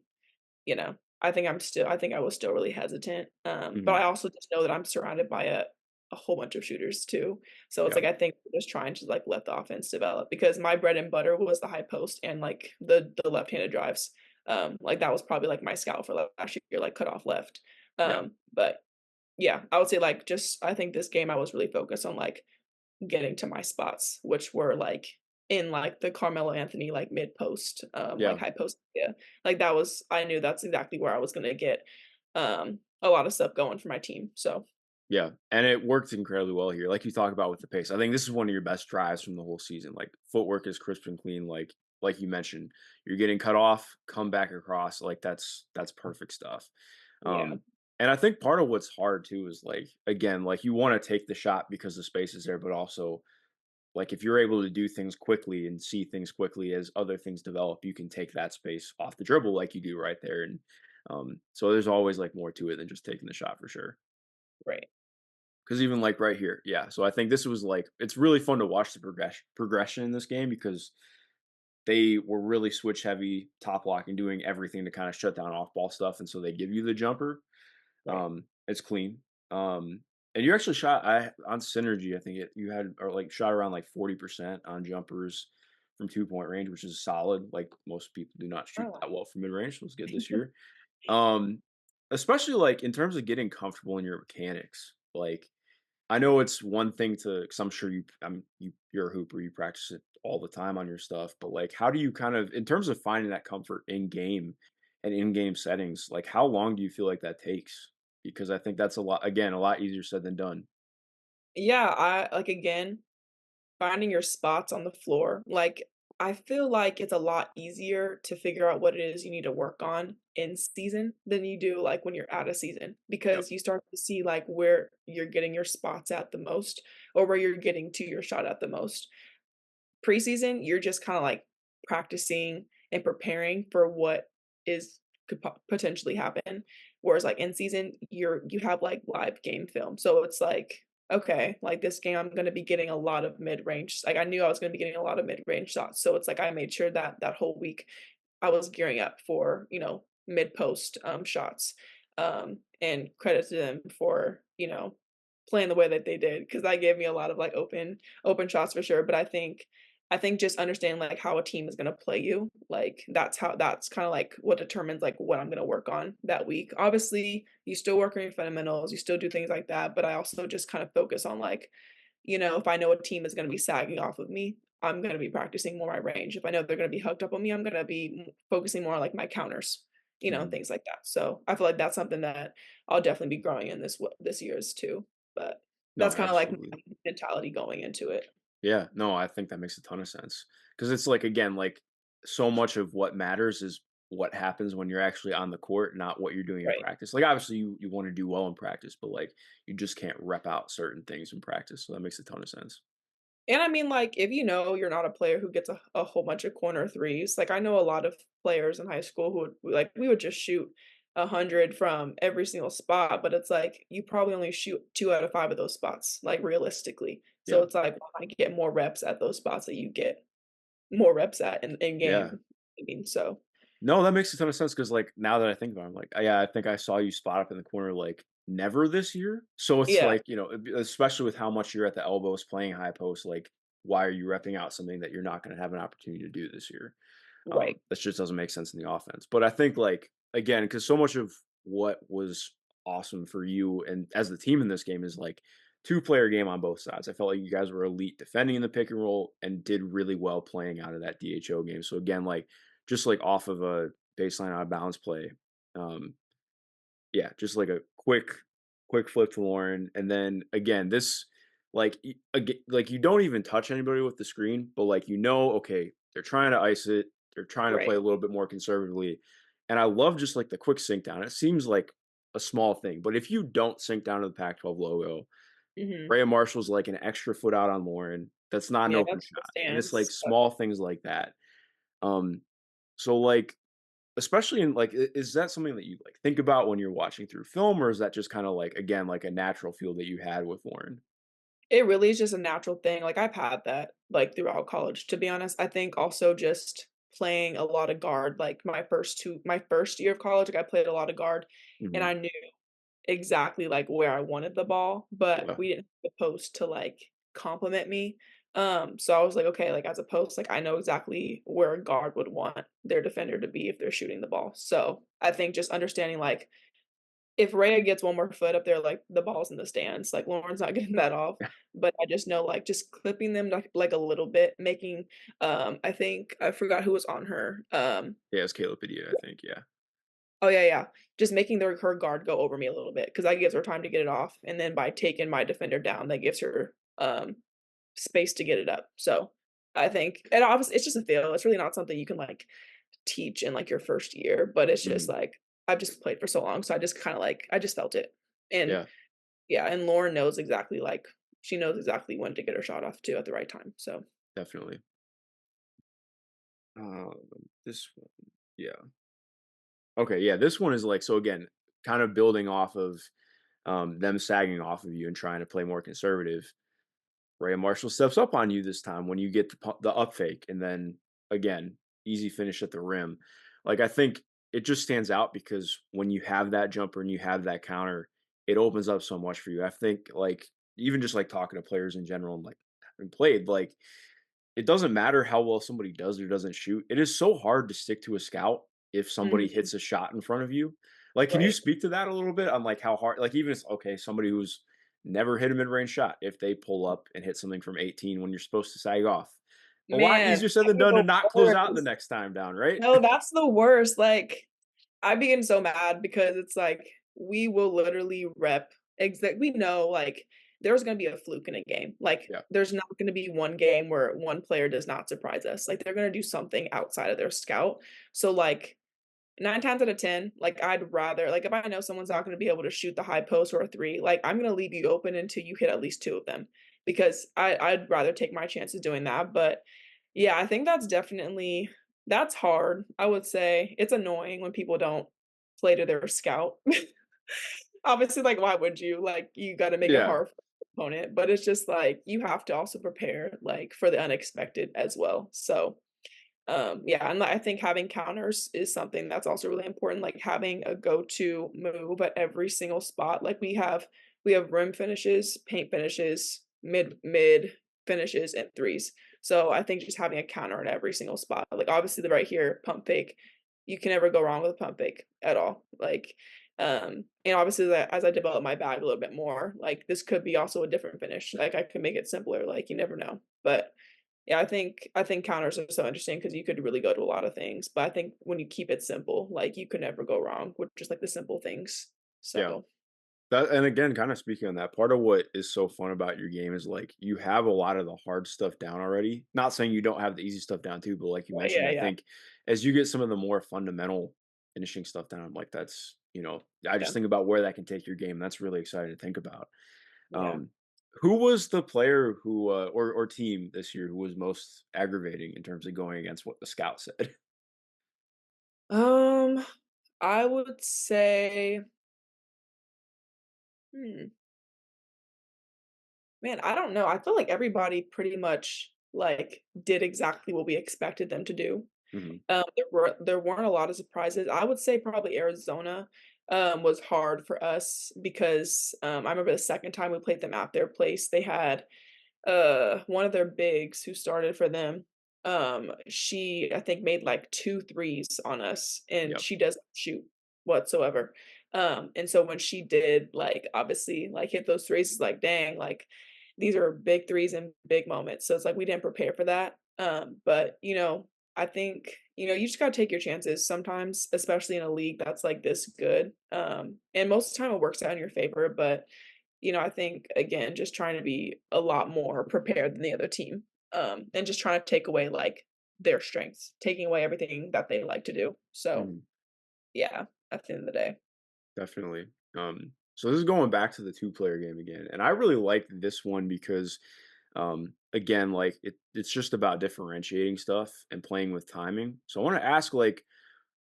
I think I was still really hesitant, but I Hmm. also just know that I'm surrounded by a whole bunch of shooters too, so it's Yeah. like I think we're just trying to, like, let the offense develop because my bread and butter was the high post and, like, the left-handed drives, like, that was probably, like, my scout for last year, like, cut off left, Yeah. but yeah, I would say, like, just I think this game I was really focused on, like, getting to my spots, which were, like, in, like, the Carmelo Anthony, like, mid post, like, Yeah. high post yeah. Like, that was I knew that's exactly where I was gonna get, a lot of stuff going for my team, so Yeah, and it worked incredibly well here, like you talk about with the pace. I think this is one of your best drives from the whole season. Like footwork is crisp and clean. Like you mentioned, you're getting cut off, come back across. Like that's perfect stuff. yeah. Um, and I think part of what's hard too is like again, like you want to take the shot because the space is there, but also like if you're able to do things quickly and see things quickly as other things develop, you can take that space off the dribble like you do right there. And so there's always like more to it than just taking the shot for sure. Right. Because even like right here, yeah. So I think this was like it's really fun to watch the progression in this game because they were really switch heavy, top blocking, doing everything to kind of shut down off ball stuff, and so they give you the jumper. Right. It's clean. And you actually shot I on synergy. I think you had or like shot around like 40% on jumpers from 2 point range, which is solid. Like most people do not shoot Oh. that well from mid range, so it was good this year. Um, Especially like in terms of getting comfortable in your mechanics. Like I know it's one thing to because I'm sure you're a hooper, you practice it all the time on your stuff, but like how do you kind of in terms of finding that comfort in game and in game settings, like how long do you feel like that takes? Because I think that's a lot easier said than done. Yeah, I like, again, finding your spots on the floor, like, I feel like it's a lot easier to figure out what it is you need to work on in season than you do, like, when you're out of season, Yep. because you start to see, like, where you're getting your spots at the most or where you're getting to your shot at the most. Preseason, you're just kinda, like, practicing and preparing for what is could potentially happen, whereas, like, in season, you have, like, live game film, so it's like, "Okay, like, this game, I'm gonna be getting a lot of mid-range," like, I knew I was gonna be getting a lot of mid-range shots, so it's like I made sure that that whole week I was gearing up for, mid-post, shots, and credit to them for, playing the way that they did because that gave me a lot of, like, open shots for sure, but I think just understanding, like, how a team is gonna play you, like, that's kinda, like, what determines, like, what I'm gonna work on that week. Obviously, you still work on your fundamentals, you still do things like that, but I also just kind of focus on, like, if I know a team is gonna be sagging off of me, I'm gonna be practicing more my range. If I know they're gonna be hooked up on me, I'm gonna be focusing more on like my counters, and Mhm. things like that. So I feel like that's something that I'll definitely be growing in this year's too. But No, that's kind of like absolutely. my mentality going into it. Yeah, no, I think that makes a ton of sense. Because it's like again, like so much of what matters is what happens when you're actually on the court, not what you're doing in Right. practice. Like obviously you want to do well in practice, but like you just can't rep out certain things in practice. So that makes a ton of sense. And I mean, like, if you know you're not a player who gets a whole bunch of corner threes, like I know a lot of players in high school who would like we would just shoot 100 from every single spot, but it's like you probably only shoot 2 out of 5 of those spots, like realistically. So Yeah. it's like why not get more reps at those spots that you get more reps at in Yeah. game. I mean, so No, that makes a ton of sense because, like, now that I think about it, I'm like, yeah, I think I saw you spot up in the corner like never this year. So it's yeah, like, especially with how much you're at the elbows playing high post, like, why are you repping out something that you're not going to have an opportunity to do this year? right. That just doesn't make sense in the offense. But I think, like, again, because so much of what was awesome for you and as the team in this game is like two-player game on both sides. I felt like you guys were elite defending in the pick and roll and did really well playing out of that DHO game. So again, like just like off of a baseline out of bounds play, um, yeah, just like a quick flip to Lauren, and then again, this like you don't even touch anybody with the screen, but like okay, they're trying to ice it, they're trying to play Right. a little bit more conservatively, and I love just like the quick sync down. It seems like a small thing, but if you don't sync down to the Pac-12 logo, Mhm. Rhea Marshall's like an extra foot out on Lauren. That's not an Yeah, open that's the shot, and it's like stance. small things like that. Um, so like especially in like, is that something that you like think about when you're watching through film, or is that just kind of like again like a natural feel that you had with Lauren? It really is just a natural thing, like, I've had that, like, throughout college, to be honest. I think also just playing a lot of guard, like, my first year of college, like, I played a lot of guard, and Hmm. I knew exactly, like, where I wanted the ball, but Yeah, we didn't have a post to, like, compliment me. So I was like, "Okay, like, as a post, like, I know exactly where a guard would want their defender to be if they're shooting the ball." So I think just understanding, like, if Rhea gets one more foot up there, like, the ball's in the stands, like, Lauren's not getting that off, but I just know, like, just clipping them, like, a little bit, making, I think I forgot who was on her, yeah, it's Caleb Padilla, I think. Yeah, oh, yeah, yeah, just making her guard go over me a little bit because that gives her time to get it off, and then by taking my defender down, that gives her, space to get it up, so, I think and obviously, it's just a feel, it's really not something you can, like, teach in, like, your first year, but it's just, hmm, like, I've just played for so long, so I just kinda, like I just felt it, and yeah, yeah, and Lauren knows exactly, like, she knows exactly when to get her shot off too at the right time. So Definitely. Um, this one, yeah. Okay, yeah, this one is like so again, kind of building off of them sagging off of you and trying to play more conservative. Rhea Marshall steps up on you this time when you get the up fake, and then again, easy finish at the rim. Like I think it just stands out because when you have that jumper and you have that counter, it opens up so much for you. I think like even just like talking to players in general and like having played, like it doesn't matter how well somebody does or doesn't shoot. It is so hard to stick to a scout if somebody mhm, hits a shot in front of you. Like, can you right. speak to that a little bit on like how hard, like even if okay, somebody who's never hit a mid-range shot, if they pull up and hit something from 18 when you're supposed to sag off, a lot Man, easier said I than get done to the not close out the worst. next time down, right? No, that's the worst, like, I be getting so mad because it's like, we will literally rep exact we know, like, there's gonna be a fluke in a game, like, Yeah, there's not gonna be one game where one player does not surprise us, like, they're gonna do something outside of their scout, so, like, 9 times out of 10, like, I'd rather like, if I know someone's not gonna be able to shoot the high post or a 3, like, I'm gonna leave you open until you hit at least 2 of them, because I'd rather take my chances doing that, but, yeah, I think that's definitely that's hard, I would say. It's annoying when people don't play to their scout. Obviously, like, why would you? Like, you gotta make it yeah, hard for the opponent, but it's just, like, you have to also prepare, like, for the unexpected as well, so yeah, and I think having counters is something that's also really important, like having a go-to move at every single spot. Like we have rim finishes, paint finishes, mid finishes, and threes. So I think just having a counter at every single spot. Like obviously the right here, pump fake, you can never go wrong with a pump fake at all. Like and obviously that as I develop my bag a little bit more, like this could be also a different finish. Like I could make it simpler, like you never know. But yeah, I think counters are so interesting because you could really go to a lot of things, but I think when you keep it simple, like, you could never go wrong with just, like, the simple things. yeah. So That and again, kind of speaking on that, part of what is so fun about your game is like you have a lot of the hard stuff down already. Not saying you don't have the easy stuff down too, but like you mentioned, yeah, I yeah, think as you get some of the more fundamental finishing stuff down, like that's I just yeah, think about where that can take your game. That's really exciting to think about. yeah. Um, who was the player who or team this year who was most aggravating in terms of going against what the scout said? Um, I would say hmm, man, I don't know. I feel like everybody pretty much, like, did exactly what we expected them to do. Hmm. There weren't a lot of surprises. I would say probably Arizona, was hard for us because, I remember the second time we played them at their place, they had, one of their bigs who started for them, she, I think, made, like, 2 threes on us, and Yep. she doesn't shoot whatsoever. And so when she did, like, obviously, like, hit those threes, it's like, "Dang," like, these are big threes and big moments, so it's like we didn't prepare for that, but, I think, you just gotta take your chances sometimes, especially in a league that's, like, this good, and most of the time it works out in your favor, but I think again, just trying to be a lot more prepared than the other team, and just trying to take away like their strengths, taking away everything that they like to do. So Hmm. yeah, at the end of the day. Definitely. So this is going back to the two-player game again, and I really like this one because, again, like it's just about differentiating stuff and playing with timing. So I want to ask, like,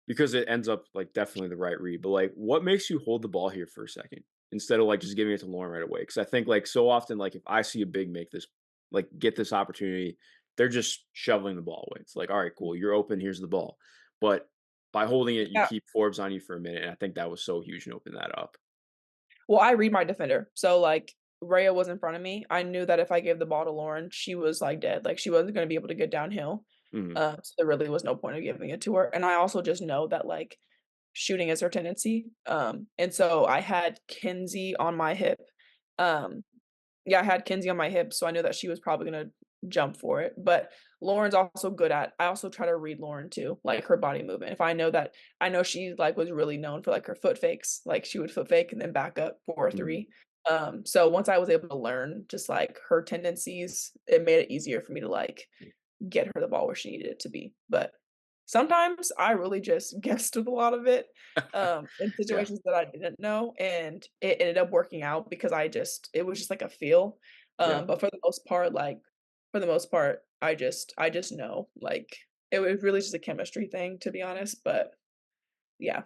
because it ends up like definitely the right read, but like, what makes you hold the ball here for a second instead of like just giving it to Lauren right away? Because I think like so often, like if I see a big make this, like get this opportunity, they're just shoveling the ball away. It's like, all right, cool, you're open. Here's the ball, but by holding it, you Yeah. keep Forbes on you for a minute, and I think that was so huge in opening that up. Well, I read my defender. So like Rhea was in front of me. I knew that if I gave the ball to Lauren, she was like dead. Like she wasn't gonna be able to get downhill. Mhm. So there really was no point of giving it to her. And I also just know that like shooting is her tendency. And so I had Kinsey on my hip. Um, Yeah, I had Kinsey on my hip, so I knew that she was probably gonna jump for it, but Lauren's also good at I also try to read Lauren too, like her body movement. If I know that I know she, like, was really known for, like, her foot fakes, like, she would foot fake and then back up for a Mhm. 3. So once I was able to learn just, like, her tendencies, it made it easier for me to, like, get her the ball where she needed it to be, but sometimes I really just guessed with a lot of it, in Yeah. situations that I didn't know, and it ended up working out because it was just like a feel, Yeah. But for the most part, I just know, like, it was really just a chemistry thing, to be honest, but yeah,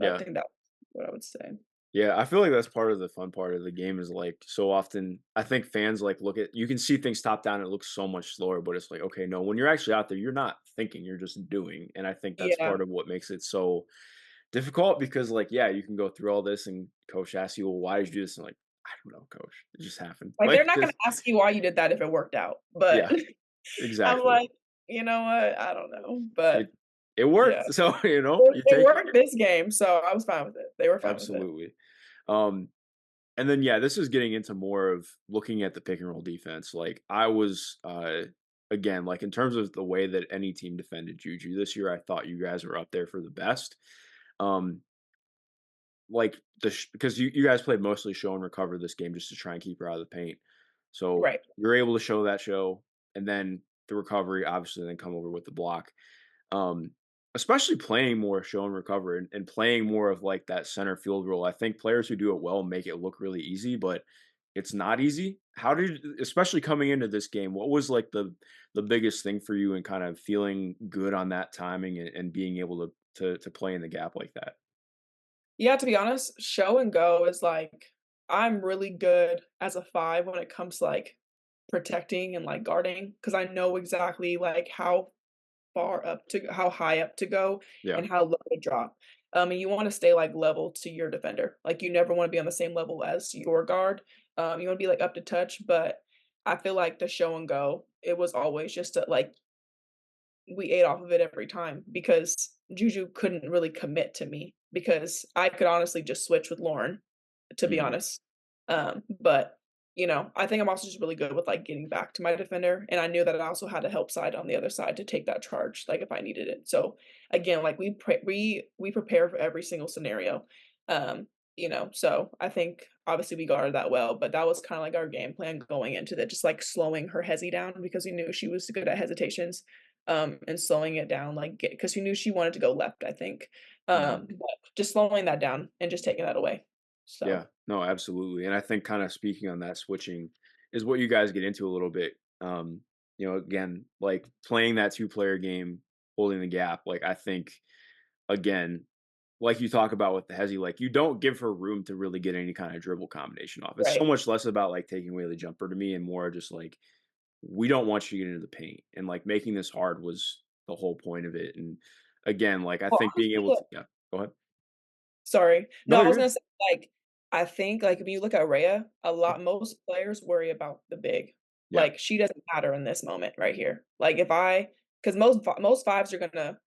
I Yeah. think that's what I would say. Yeah, I feel like that's part of the fun part of the game is, like, so often I think fans, like, look at you can see things top down, it looks so much slower, but it's like, okay, no, when you're actually out there, you're not thinking, you're just doing, and I think that's Yeah. part of what makes it so difficult because, like, yeah, you can go through all this and coach asks you, "Well, why did you do this?" And like, "I don't know, coach. It just happened." Like, they're Like, not gonna just ask you why you did that if it worked out, but yeah, I'm exactly. like, "You know what? I don't know," but It it yeah. worked, so, you It take it. worked this game, so I was fine with it. They were fine with it. Absolutely. Um And then, yeah, this is getting into more of looking at the pick and roll defense. Like I was, again, like in terms of the way that any team defended Juju this year, I thought you guys were up there for the best. Um, like because you guys played mostly show and recover this game just to try and keep her out of the paint. So Right. you're able to show that show, and then the recovery, obviously, then come over with the block. Um, Especially playing more show and recover and playing more of like that center field role. I think players who do it well make it look really easy, but it's not easy. How did especially coming into this game, what was like the biggest thing for you and kind of feeling good on that timing and being able to play in the gap like that? Yeah, to be honest, show and go is like I'm really good as a 5 when it comes to, like, protecting and, like, guarding because I know exactly, like, how high up to go Yeah. and how low to drop. And you wanna stay, like, level to your defender. Like, you never wanna be on the same level as your guard. You wanna be, like, up to touch, but I feel like the show and go, it was always just a like, we ate off of it every time because Juju couldn't really commit to me because I could honestly just switch with Lauren, to be Hmm. honest. But I think I'm also just really good with like getting back to my defender, and I knew that I also had a help side on the other side to take that charge, like if I needed it. So again, like we prepare for every single scenario. So I think obviously we guarded that well, but that was kind of like our game plan going into that, just like slowing her hezzy down because we knew she was good at hesitations and slowing it down, like, because we knew she wanted to go left, I think. Hmm. But just slowing that down and just taking that away. Yeah, So, no, absolutely. And I think kind of speaking on that switching is what you guys get into a little bit. Again, like playing that two-player game, holding the gap, like I think again, like you talk about with the Hezi, like you don't give her room to really get any kind of dribble combination off. It's so right. much less about like taking away the jumper to me and more just like we don't want you to get into the paint. And like making this hard was the whole point of it. And again, like I Well, think being able honestly, to yeah, go ahead. sorry. No, No, I you're was good. gonna say, like, I think, like, if you look at Rhea, most players worry about the big. Yeah, Like, she doesn't matter in this moment right here. Like, if I, because most fives are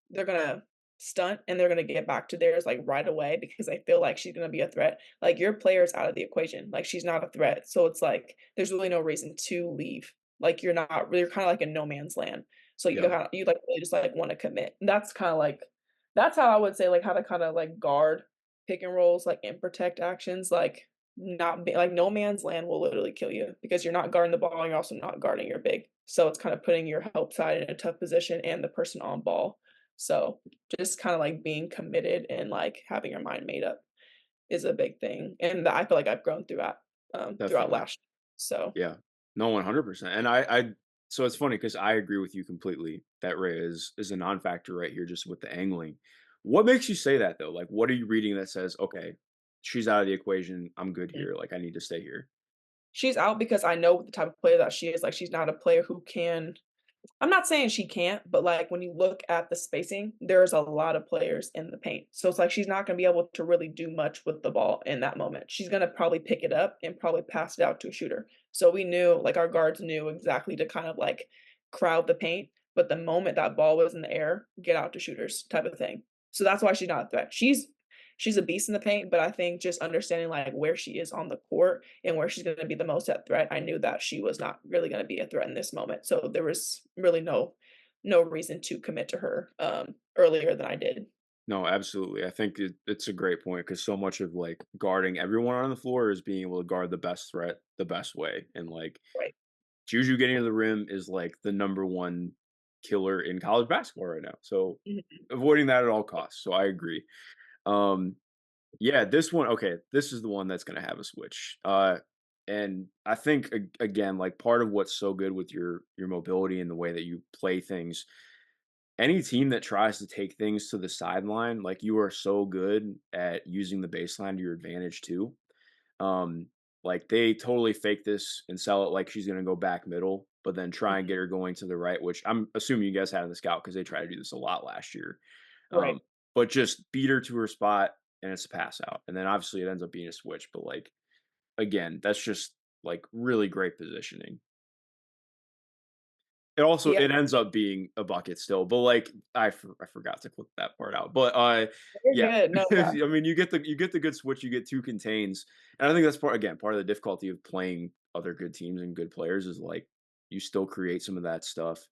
they're gonna stunt and they're gonna get back to theirs, like, right away because they feel like she's gonna be a threat. Like, your player's out of the equation, like, she's not a threat, so it's like, there's really no reason to leave. Like, you're kinda like in no man's land. So yeah, you, like, really just, like, wanna commit. And that's how I would say, like, how to kinda, like, guard pick and rolls, like, and protect actions, like, not be like, no man's land will literally kill you because you're not guarding the ball, and you're also not guarding your big. So it's kinda putting your help side in a tough position and the person on ball. So, just kinda, like, being committed and, like, having your mind made up is a big thing, and that I feel like I've grown throughout definitely. last. So, Yeah. No, 100%. And I so it's funny because I agree with you completely that Ray is a non-factor right here just with the angling. What makes you say that though? Like what are you reading that says, "Okay, she's out of the equation. I'm good mm. here. Like I need to stay here." She's out because I know the type of player that she is, like, she's not a player who can. I'm not saying she can't, but, like, when you look at the spacing, there's a lot of players in the paint. So it's like she's not gonna be able to really do much with the ball in that moment. She's gonna probably pick it up and probably pass it out to a shooter. So we knew, like, our guards knew exactly to kind of, like, crowd the paint, but the moment that ball was in the air, get out to shooters type of thing. So that's why she's not a threat. She's a beast in the paint, but I think just understanding, like, where she is on the court and where she's gonna be the most at threat, I knew that she was not really gonna be a threat in this moment. So there was really no reason to commit to her, earlier than I did. No, absolutely. I think it's a great point because so much of like guarding everyone on the floor is being able to guard the best threat the best way. And like Right. Juju getting to the rim is like the number one killer in college basketball right now. So Mhm. avoiding that at all costs. So I agree. Um, Yeah, this one okay, this is the one that's gonna have a switch. And I think again, like part of what's so good with your mobility and the way that you play things, any team that tries to take things to the sideline, like you are so good at using the baseline to your advantage too. Um, like they totally fake this and sell it like she's gonna go back middle, but then try and Mhm. get her going to the right, which I'm assuming you guys had in the scout because they try to do this a lot last year. Right. But just beat her to her spot and it's a pass out. And then obviously it ends up being a switch, but like again, that's just like really great positioning. Yeah, It ends up being a bucket still, but, like, I forgot to clip that part out, but, you're yeah. good. No, yeah. I mean, you get the good switch, you get 2 contains, and I think that's part of the difficulty of playing other good teams and good players is, like, you still create some of that stuff,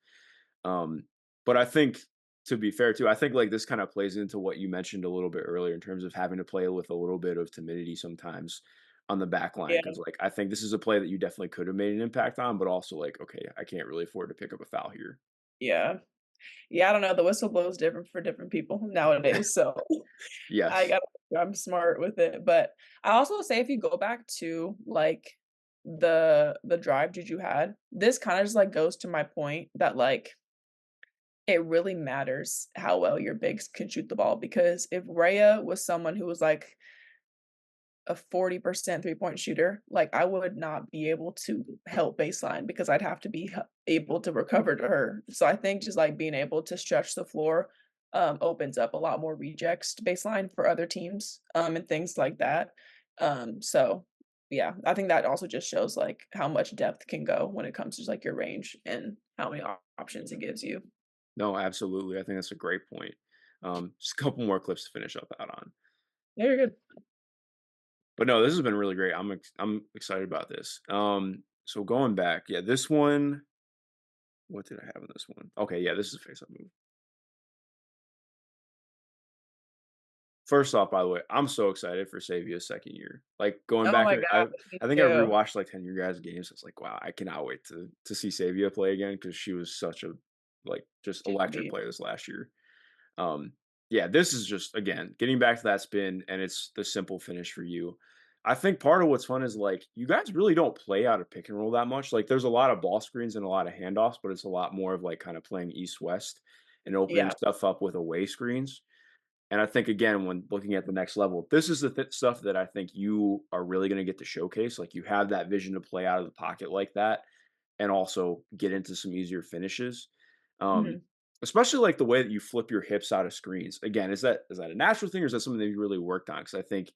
um, but I think to be fair too, I think, like, this kinda plays into what you mentioned a little bit earlier in terms of having to play with a little bit of timidity sometimes on the back line, Yeah, because like, I think this is a play that you definitely could have made an impact on, but also, like, "Okay, I can't really afford to pick up a foul here." yeah. Yeah, I don't know, the whistle blows different for different people nowadays, so I Yes. got I'm smart with it, but I also say if you go back to, like, the drive Juju had, this kinda just, like, goes to my point that, like, it really matters how well your bigs can shoot the ball because if Rhea was someone who was, like, a 40% three-point shooter, like, I would not be able to help baseline because I'd have to be able to recover to her. So I think just, like, being able to stretch the floor, opens up a lot more rejects to baseline for other teams, and things like that. So, yeah, I think that also just shows, like, how much depth can go when it comes to just, like, your range and how many options it gives you. No, absolutely, I think that's a great point. Just a couple more clips to finish up out on. Yeah, you're good. But no, this has been really great. I'm excited about this. So going back, yeah, this one what did I have in this one? Okay, yeah, this is a face-up move. First off, by the way, I'm so excited for Savia's second year. Like, going Oh back my and god, me I think I too. rewatched, like, 10 of your guys' games. It's like, wow, I cannot wait to see Savia play again because she was such a, like, just electric Candy. player this last year. Um, yeah, this is just again, getting back to that spin and it's the simple finish for you. I think part of what's fun is, like, you guys really don't play out of pick and roll that much. Like, there's a lot of ball screens and a lot of handoffs, but it's a lot more of, like, kinda playing east-west and opening Yeah. stuff up with away screens. And I think again, when looking at the next level, this is the stuff that I think you are really going to get to showcase. Like you have that vision to play out of the pocket like that, and also get into some easier finishes. Um, Mhm. Especially like the way that you flip your hips out of screens. Again, is that a natural thing, or is that something that you really worked on? Because I think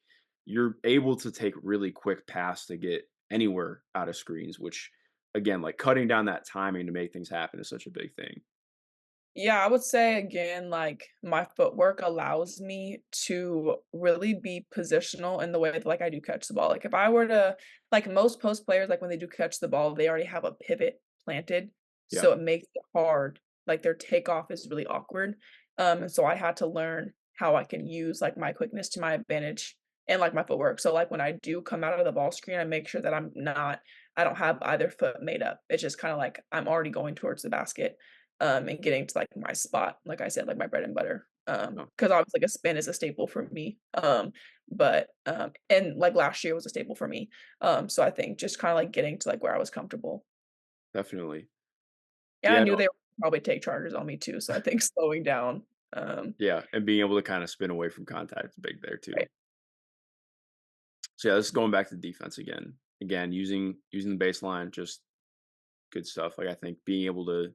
you're able to take really quick pass to get anywhere out of screens, which again, like cutting down that timing to make things happen is such a big thing. Yeah, I would say again, like my footwork allows me to really be positional in the way that like I do catch the ball. Like if I were to like most post players, like when they do catch the ball, they already have a pivot planted. Yeah. So it makes it hard. Like their takeoff is really awkward. And so I had to learn how I can use like my quickness to my advantage and like my footwork. So like when I do come out of the ball screen, I make sure that I don't have either foot made up. It's just kind of like I'm already going towards the basket and getting to, like, my spot, like I said, like, my bread and butter, No, because obviously, like, a spin is a staple for me, and, like, last year was a staple for me, so I think just kinda, like, getting to, like, where I was comfortable. definitely. And I Yeah. knew No, they would probably take charges on me too, so I think slowing down, yeah, and being able to kinda spin away from contact is big there too. right. So, yeah, this is going back to defense again. Again, using the baseline, just good stuff. Like, I think being able to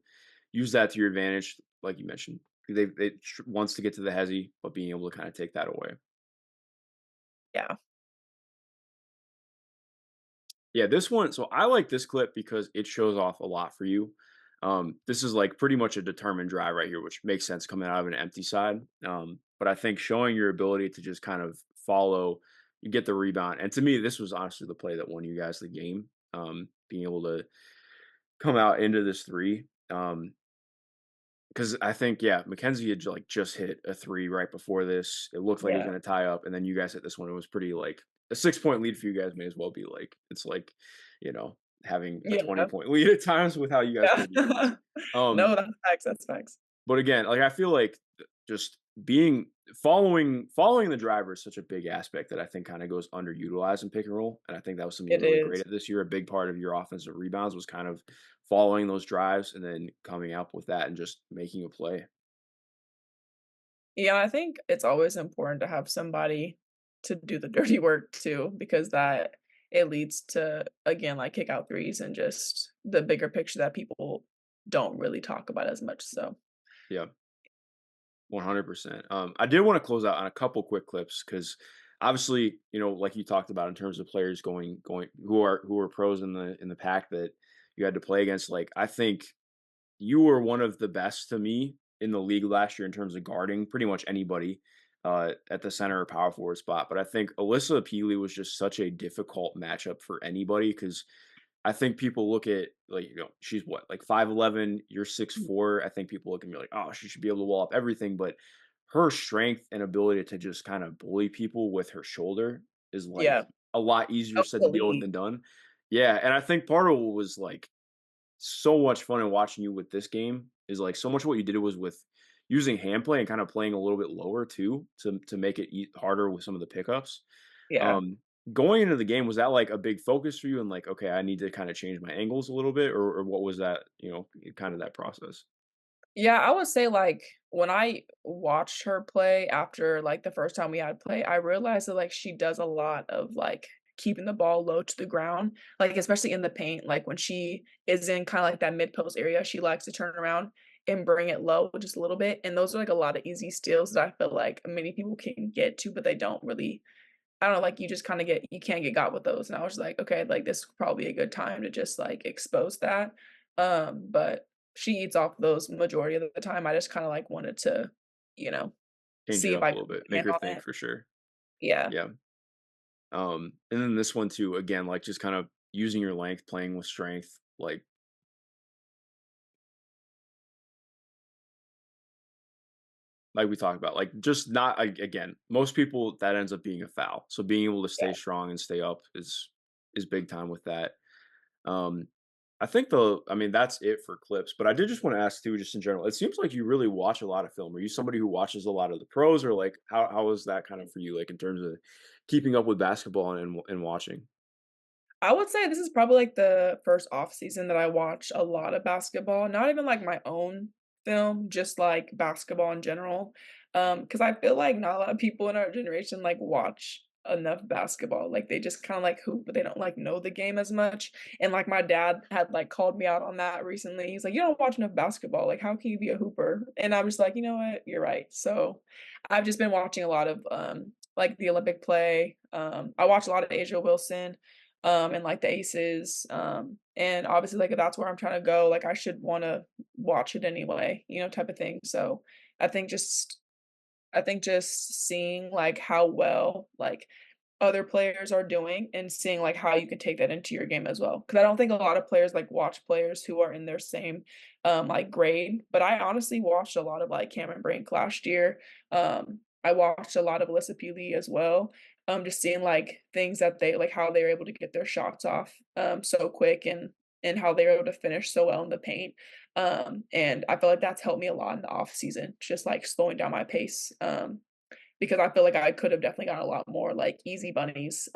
use that to your advantage, like you mentioned, they wants to get to the hezzy, but being able to kinda take that away. Yeah, Yeah, this one so I like this clip because it shows off a lot for you. This is, like, pretty much a determined drive right here, which makes sense coming out of an empty side. But I think showing your ability to just kind of follow, you get the rebound, and to me, this was honestly the play that won you guys the game, being able to come out into this 3, because I think, yeah, Mackenzie had, like, just hit a 3 right before this. It looked like it was yeah, gonna tie up, and then you guys hit this one. It was pretty, like a 6-point lead for you guys may as well be, like it's like, you know, having a yeah, 20-point lead at times with how you guys yeah. play defense. No, Um, that's facts, that's facts. but again, like, I feel like just being following the driver is such a big aspect that I think kind of goes underutilized in pick and roll. And I think that was something you It were really great is. at this year. A big part of your offensive rebounds was kind of following those drives and then coming up with that and just making a play. Yeah, I think it's always important to have somebody to do the dirty work too, because that it leads to, again, like kick out threes and just the bigger picture that people don't really talk about as much. So Yeah. 100%. I did want to close out on a couple quick clips because obviously, like you talked about in terms of players going who are pros in the pack that you had to play against. Like, I think you were one of the best to me in the league last year in terms of guarding pretty much anybody at the center or power forward spot. But I think Alyssa Peely was just such a difficult matchup for anybody because I think people look at like, she's what, like 5'11, you're 6'4. I think people look at me like, oh, she should be able to wall up everything. But her strength and ability to just kind of bully people with her shoulder is like yeah, a lot easier up said the to deal with league. than done. Yeah. And I think part of what was like so much fun in watching you with this game is like so much of what you did was with using hand play and kind of playing a little bit lower too to make it harder with some of the pickups. Yeah. Um, Going into the game, was that like a big focus for you? And like, okay, I need to kind of change my angles a little bit, or what was that? Kind of that process. Yeah, I would say, like, when I watched her play after, like, the first time we had play, I realized that, like, she does a lot of, like, keeping the ball low to the ground, like, especially in the paint, like, when she is in kinda, like, that mid-post area, she likes to turn around and bring it low just a little bit, and those are, like, a lot of easy steals that I feel like many people can get to, but they don't really. I don't know, like, you just kinda you can't get got with those, and I was like, "Okay, like, this could probably be a good time to just, like, expose that." But she eats off those majority of the time, I just kinda, like, wanted to, you know, Change it see if up I a could little bit, put a make hand her on think it. for sure. Yeah. Yeah. And then this one too, again, like just kind of using your length, playing with strength, like we talked about, like just not again. Most people that ends up being a foul. So being able to Yeah. stay strong and stay up is big time with that. Um, I think I mean, that's it for clips, but I did just want to ask too, just in general, it seems like you really watch a lot of film. Are you somebody who watches a lot of the pros, or like how is that kind of for you, like in terms of keeping up with basketball and watching? I would say this is probably, like, the first off season that I watch a lot of basketball, not even, like, my own film, just, like, basketball in general, because I feel like not a lot of people in our generation, like, watch enough basketball, like, they just kinda, like, hoop, but they don't, like, know the game as much, and, like, my dad had, like, called me out on that recently, he's like, "You don't watch enough basketball, like, how can you be a hooper?" And I was like, "You know what? You're right." So, I've just been watching a lot of, like, the Olympic play, I watch a lot of Asia Wilson, and like the Aces. And obviously, like if that's where I'm trying to go, like I should want to watch it anyway, type of thing. So I think just I think just seeing like how well like other players are doing and seeing like how you can take that into your game as well. Because I don't think a lot of players like watch players who are in their same like grade. But I honestly watched a lot of like Cameron Brink last year. I watched a lot of Alyssa Peely as well. Just seeing like things that they like how they were able to get their shots off so quick and how they were able to finish so well in the paint. And I feel like that's helped me a lot in the off season, just like slowing down my pace. Because I feel like I could have definitely gotten a lot more, like, easy bunnies,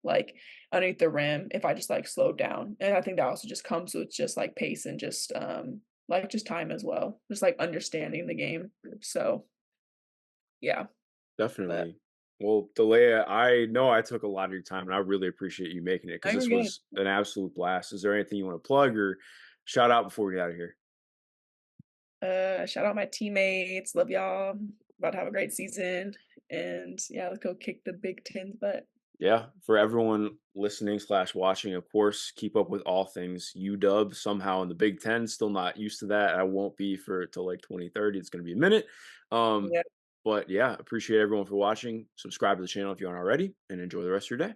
like, underneath the rim if I just, like, slowed down, and I think that also just comes with just, like, pace and just, like, just time as well, just, like, understanding the game, so, yeah, but Definitely. Well, Delia, I know I took a lot of your time, and I really appreciate you making it no, because you're this good. was an absolute blast. Is there anything you want to plug or shout out before we get out of here? Shout out my teammates, love y'all, about to have a great season, and, yeah, let's go kick the Big Ten's butt. Yeah, for everyone listening slash watching, of course, keep up with all things UW somehow in the Big Ten. Still not used to that. I won't be for till like 2030. It's going to be a minute. Um, Yeah. but yeah, appreciate everyone for watching. Subscribe to the channel if you aren't already, and enjoy the rest of your day.